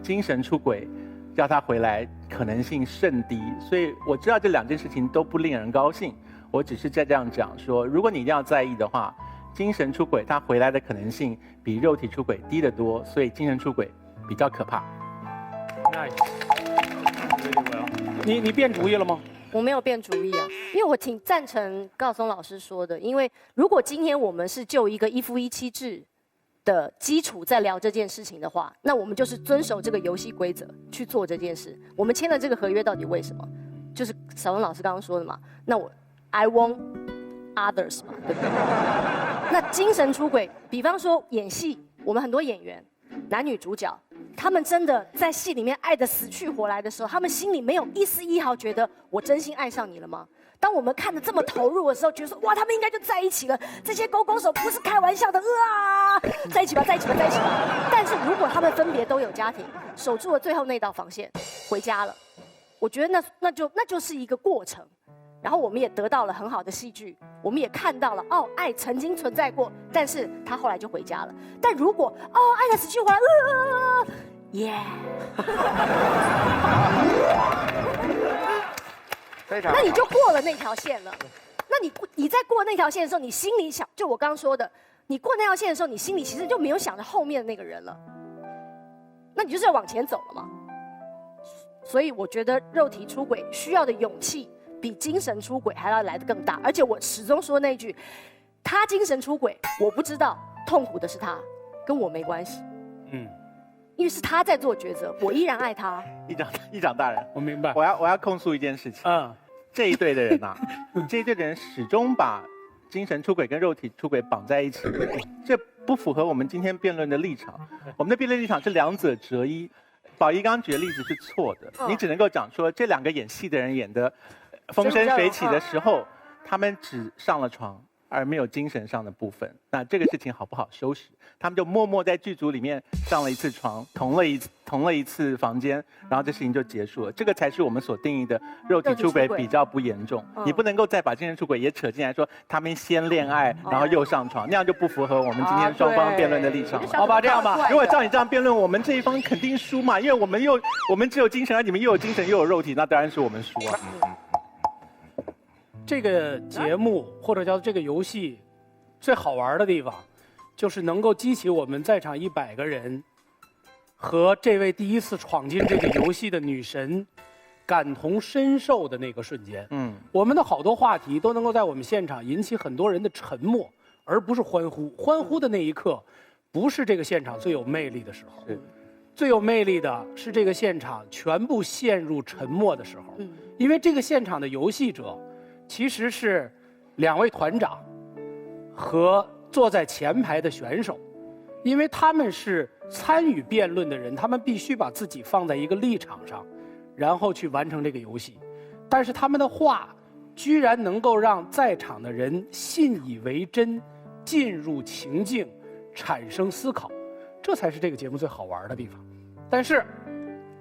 精神出轨，要他回来可能性甚低，所以我知道这2件事情都不令人高兴。我只是在这样讲说，如果你一定要在意的话，精神出轨他回来的可能性比肉体出轨低得多，所以精神出轨比较可怕。你变主意了吗？我没有变主意啊，因为我挺赞成高松老师说的，因为如果今天我们是就一个1夫1妻制的基础在聊这件事情的话，那我们就是遵守这个游戏规则去做这件事。我们签了这个合约到底为什么？就是小文老师刚刚说的嘛，那I want others 嘛，对不对？那精神出轨，比方说演戏，我们很多演员，男女主角，他们真的在戏里面爱得死去活来的时候，他们心里没有一丝一毫觉得我真心爱上你了吗？当我们看得这么投入的时候，觉得说哇，他们应该就在一起了，这些勾手不是开玩笑的啊，在一起吧，在一起吧，在一起吧。但是如果他们分别都有家庭，守住了最后那道防线，回家了，我觉得那就是一个过程。然后我们也得到了很好的戏剧，我们也看到了爱曾经存在过，但是他后来就回家了。但如果爱得死去活来，耶，那你就过了那条线了。那你在过那条线的时候，你心里想，就我刚刚说的，你过那条线的时候，你心里其实就没有想着后面的那个人了，那你就是要往前走了嘛。所以我觉得肉体出轨需要的勇气比精神出轨还要来得更大，而且我始终说那句，他精神出轨，我不知道，痛苦的是他，跟我没关系。因为是他在做抉择，我依然爱他。议长大人，我明白。我要控诉一件事情。这一对的人这一对的人始终把精神出轨跟肉体出轨绑在一起，这不符合我们今天辩论的立场。我们的辩论立场是2者择一。宝仪刚刚举的例子是错的，你只能够讲说这2个演戏的人演的风生水起的时候，他们只上了床，而没有精神上的部分。那这个事情好不好收拾？他们就默默在剧组里面上了1次床，同了一次房间，然后这事情就结束了。这个才是我们所定义的肉体出轨比较不严重。你不能够再把精神出轨也扯进来说他们先恋爱，然后又上床，那样就不符合我们今天双方辩论的立场了。好吧，这样吧，如果照你这样辩论，我们这一方肯定输嘛，因为我们只有精神，而你们又有精神又有肉体，那当然是我们输啊。这个节目或者叫这个游戏，最好玩的地方，就是能够激起我们在场100个人和这位第一次闯进这个游戏的女神感同身受的那个瞬间。我们的好多话题都能够在我们现场引起很多人的沉默，而不是欢呼。欢呼的那一刻，不是这个现场最有魅力的时候。最有魅力的是这个现场全部陷入沉默的时候。因为这个现场的游戏者其实是2位团长和坐在前排的选手，因为他们是参与辩论的人，他们必须把自己放在一个立场上，然后去完成这个游戏。但是他们的话居然能够让在场的人信以为真，进入情境，产生思考，这才是这个节目最好玩的地方。但是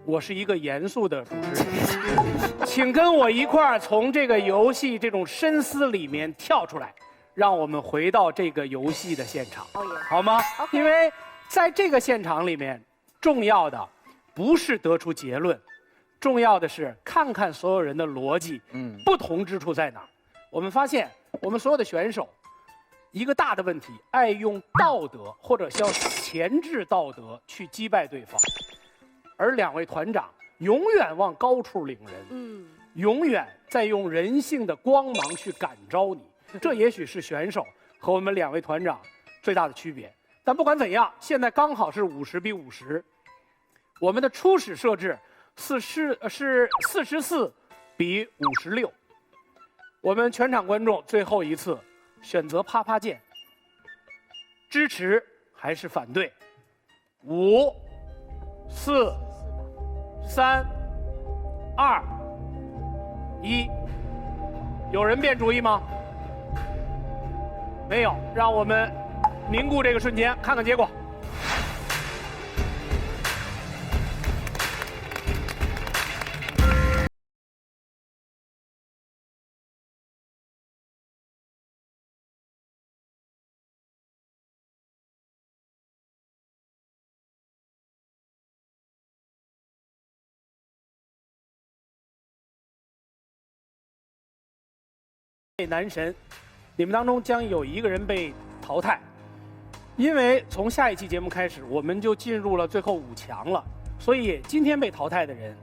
我是一个严肃的主持人，请跟我一块儿从这个游戏这种深思里面跳出来，让我们回到这个游戏的现场，好吗？因为在这个现场里面，重要的不是得出结论，重要的是看看所有人的逻辑，不同之处在哪儿。我们发现，我们所有的选手一个大的问题，爱用道德或者叫前置道德去击败对方，而两位团长永远往高处领人，永远在用人性的光芒去感召你。这也许是选手和我们两位团长最大的区别。但不管怎样，现在刚好是50比50，我们的初始设置是44比56。我们全场观众最后一次选择啪啪键，支持还是反对？5、4、3、2、1，有人变主意吗？没有，让我们凝固这个瞬间，看看结果。男神，你们当中将有1个人被淘汰，因为从下一期节目开始，我们就进入了最后5强了，所以今天被淘汰的人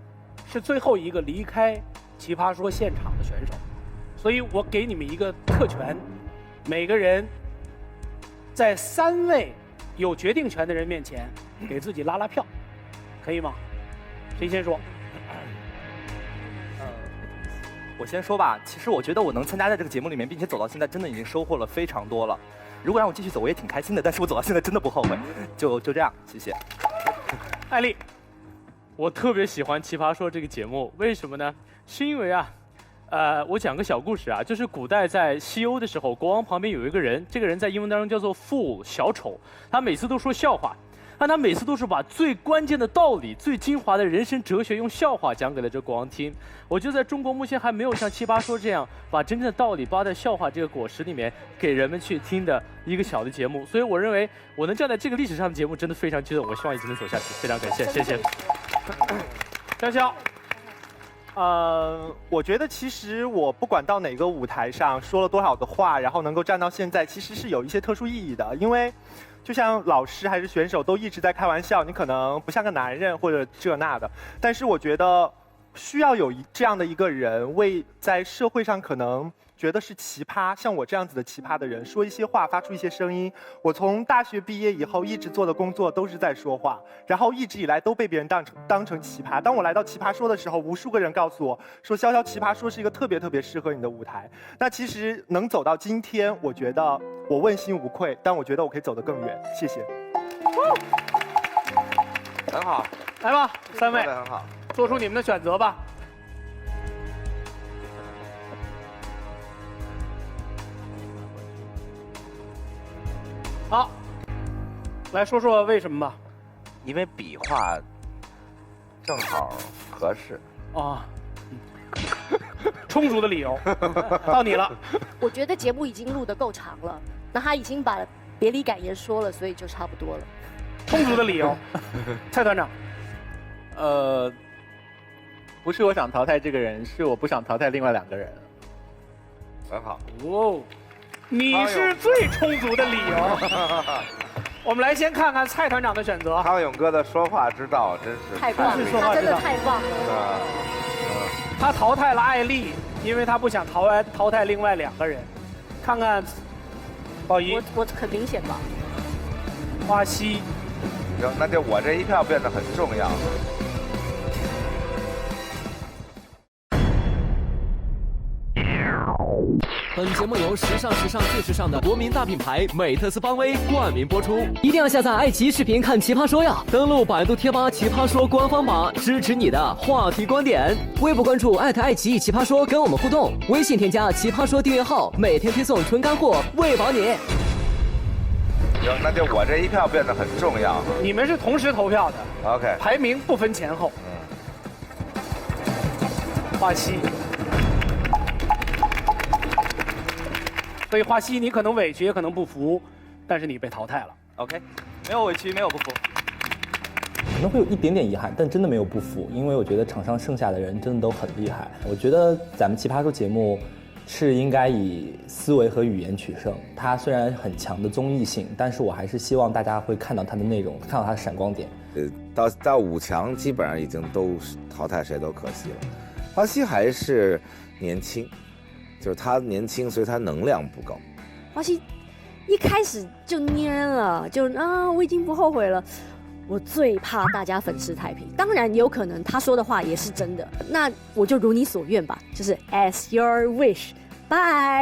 是最后一个离开奇葩说现场的选手，所以我给你们一个特权，每个人在3位有决定权的人面前给自己拉拉票，可以吗？谁先说？我先说吧，其实我觉得我能参加在这个节目里面，并且走到现在，真的已经收获了非常多了。如果让我继续走，我也挺开心的。但是我走到现在真的不后悔，就这样，谢谢。艾丽，我特别喜欢《奇葩说》这个节目，为什么呢？是因为啊，我讲个小故事啊，就是古代在西欧的时候，国王旁边有一个人，这个人在英文当中叫做 fool 小丑，他每次都说笑话。但他每次都是把最关键的道理、最精华的人生哲学用笑话讲给了这国王听。我觉得在中国目前还没有像《奇葩说》这样把真正的道理包在笑话这个果实里面给人们去听的一个小的节目。所以我认为我能站在这个历史上的节目真的非常激动，我希望一直能走下去。非常感谢，谢谢。潇潇，我觉得其实我不管到哪个舞台上说了多少的话，然后能够站到现在，其实是有一些特殊意义的，因为。就像老师还是选手都一直在开玩笑，你可能不像个男人或者这那的，但是我觉得需要有这样的一个人，为在社会上可能觉得是奇葩，像我这样子的奇葩的人说一些话，发出一些声音。我从大学毕业以后一直做的工作都是在说话，然后一直以来都被别人当成奇葩。当我来到奇葩说的时候，无数个人告诉我说，潇潇奇葩说是一个特别适合你的舞台。那其实能走到今天，我觉得我问心无愧，但我觉得我可以走得更远。谢谢。很好，来吧，3位，很好，做出你们的选择吧。好，来说说为什么吧。因为笔画正好合适。啊，充足的理由，到你了。我觉得节目已经录得够长了，那他已经把别离感言说了，所以就差不多了。充足的理由，蔡团长。不是我想淘汰这个人，是我不想淘汰另外2个人。很好。哦，你是最充足的理由。我们来先看看蔡团长的选择。康永哥的说话之道真是太棒了，他真的太棒了。他淘汰了艾丽，因为他不想淘汰另外2个人。看看宝仪，我很明显吧。花溪，行，那就我这一票变得很重要。本节目由时尚最时尚的国民大品牌美特斯邦威冠名播出。一定要下载爱奇艺视频看奇葩说呀！登录百度贴吧奇葩说官方榜，支持你的话题观点。微博关注爱奇艺奇葩说，跟我们互动。微信添加奇葩说订阅号，每天推送纯干货，喂饱你。行，那就我这一票变得很重要。你们是同时投票的 ，OK， 排名不分前后。花溪。所以华西，你可能委屈，也可能不服，但是你被淘汰了。OK， 没有委屈，没有不服。可能会有一点点遗憾，但真的没有不服，因为我觉得场上剩下的人真的都很厉害。我觉得咱们奇葩说节目，是应该以思维和语言取胜。它虽然很强的综艺性，但是我还是希望大家会看到它的内容，看到它的闪光点。到5强基本上已经都淘汰谁都可惜了。花溪还是年轻，就是他年轻，所以他能量不高。花溪一开始就蔫了，就我已经不后悔了。我最怕大家粉饰太平，当然有可能他说的话也是真的，那我就如你所愿吧，就是 as your wish， 拜。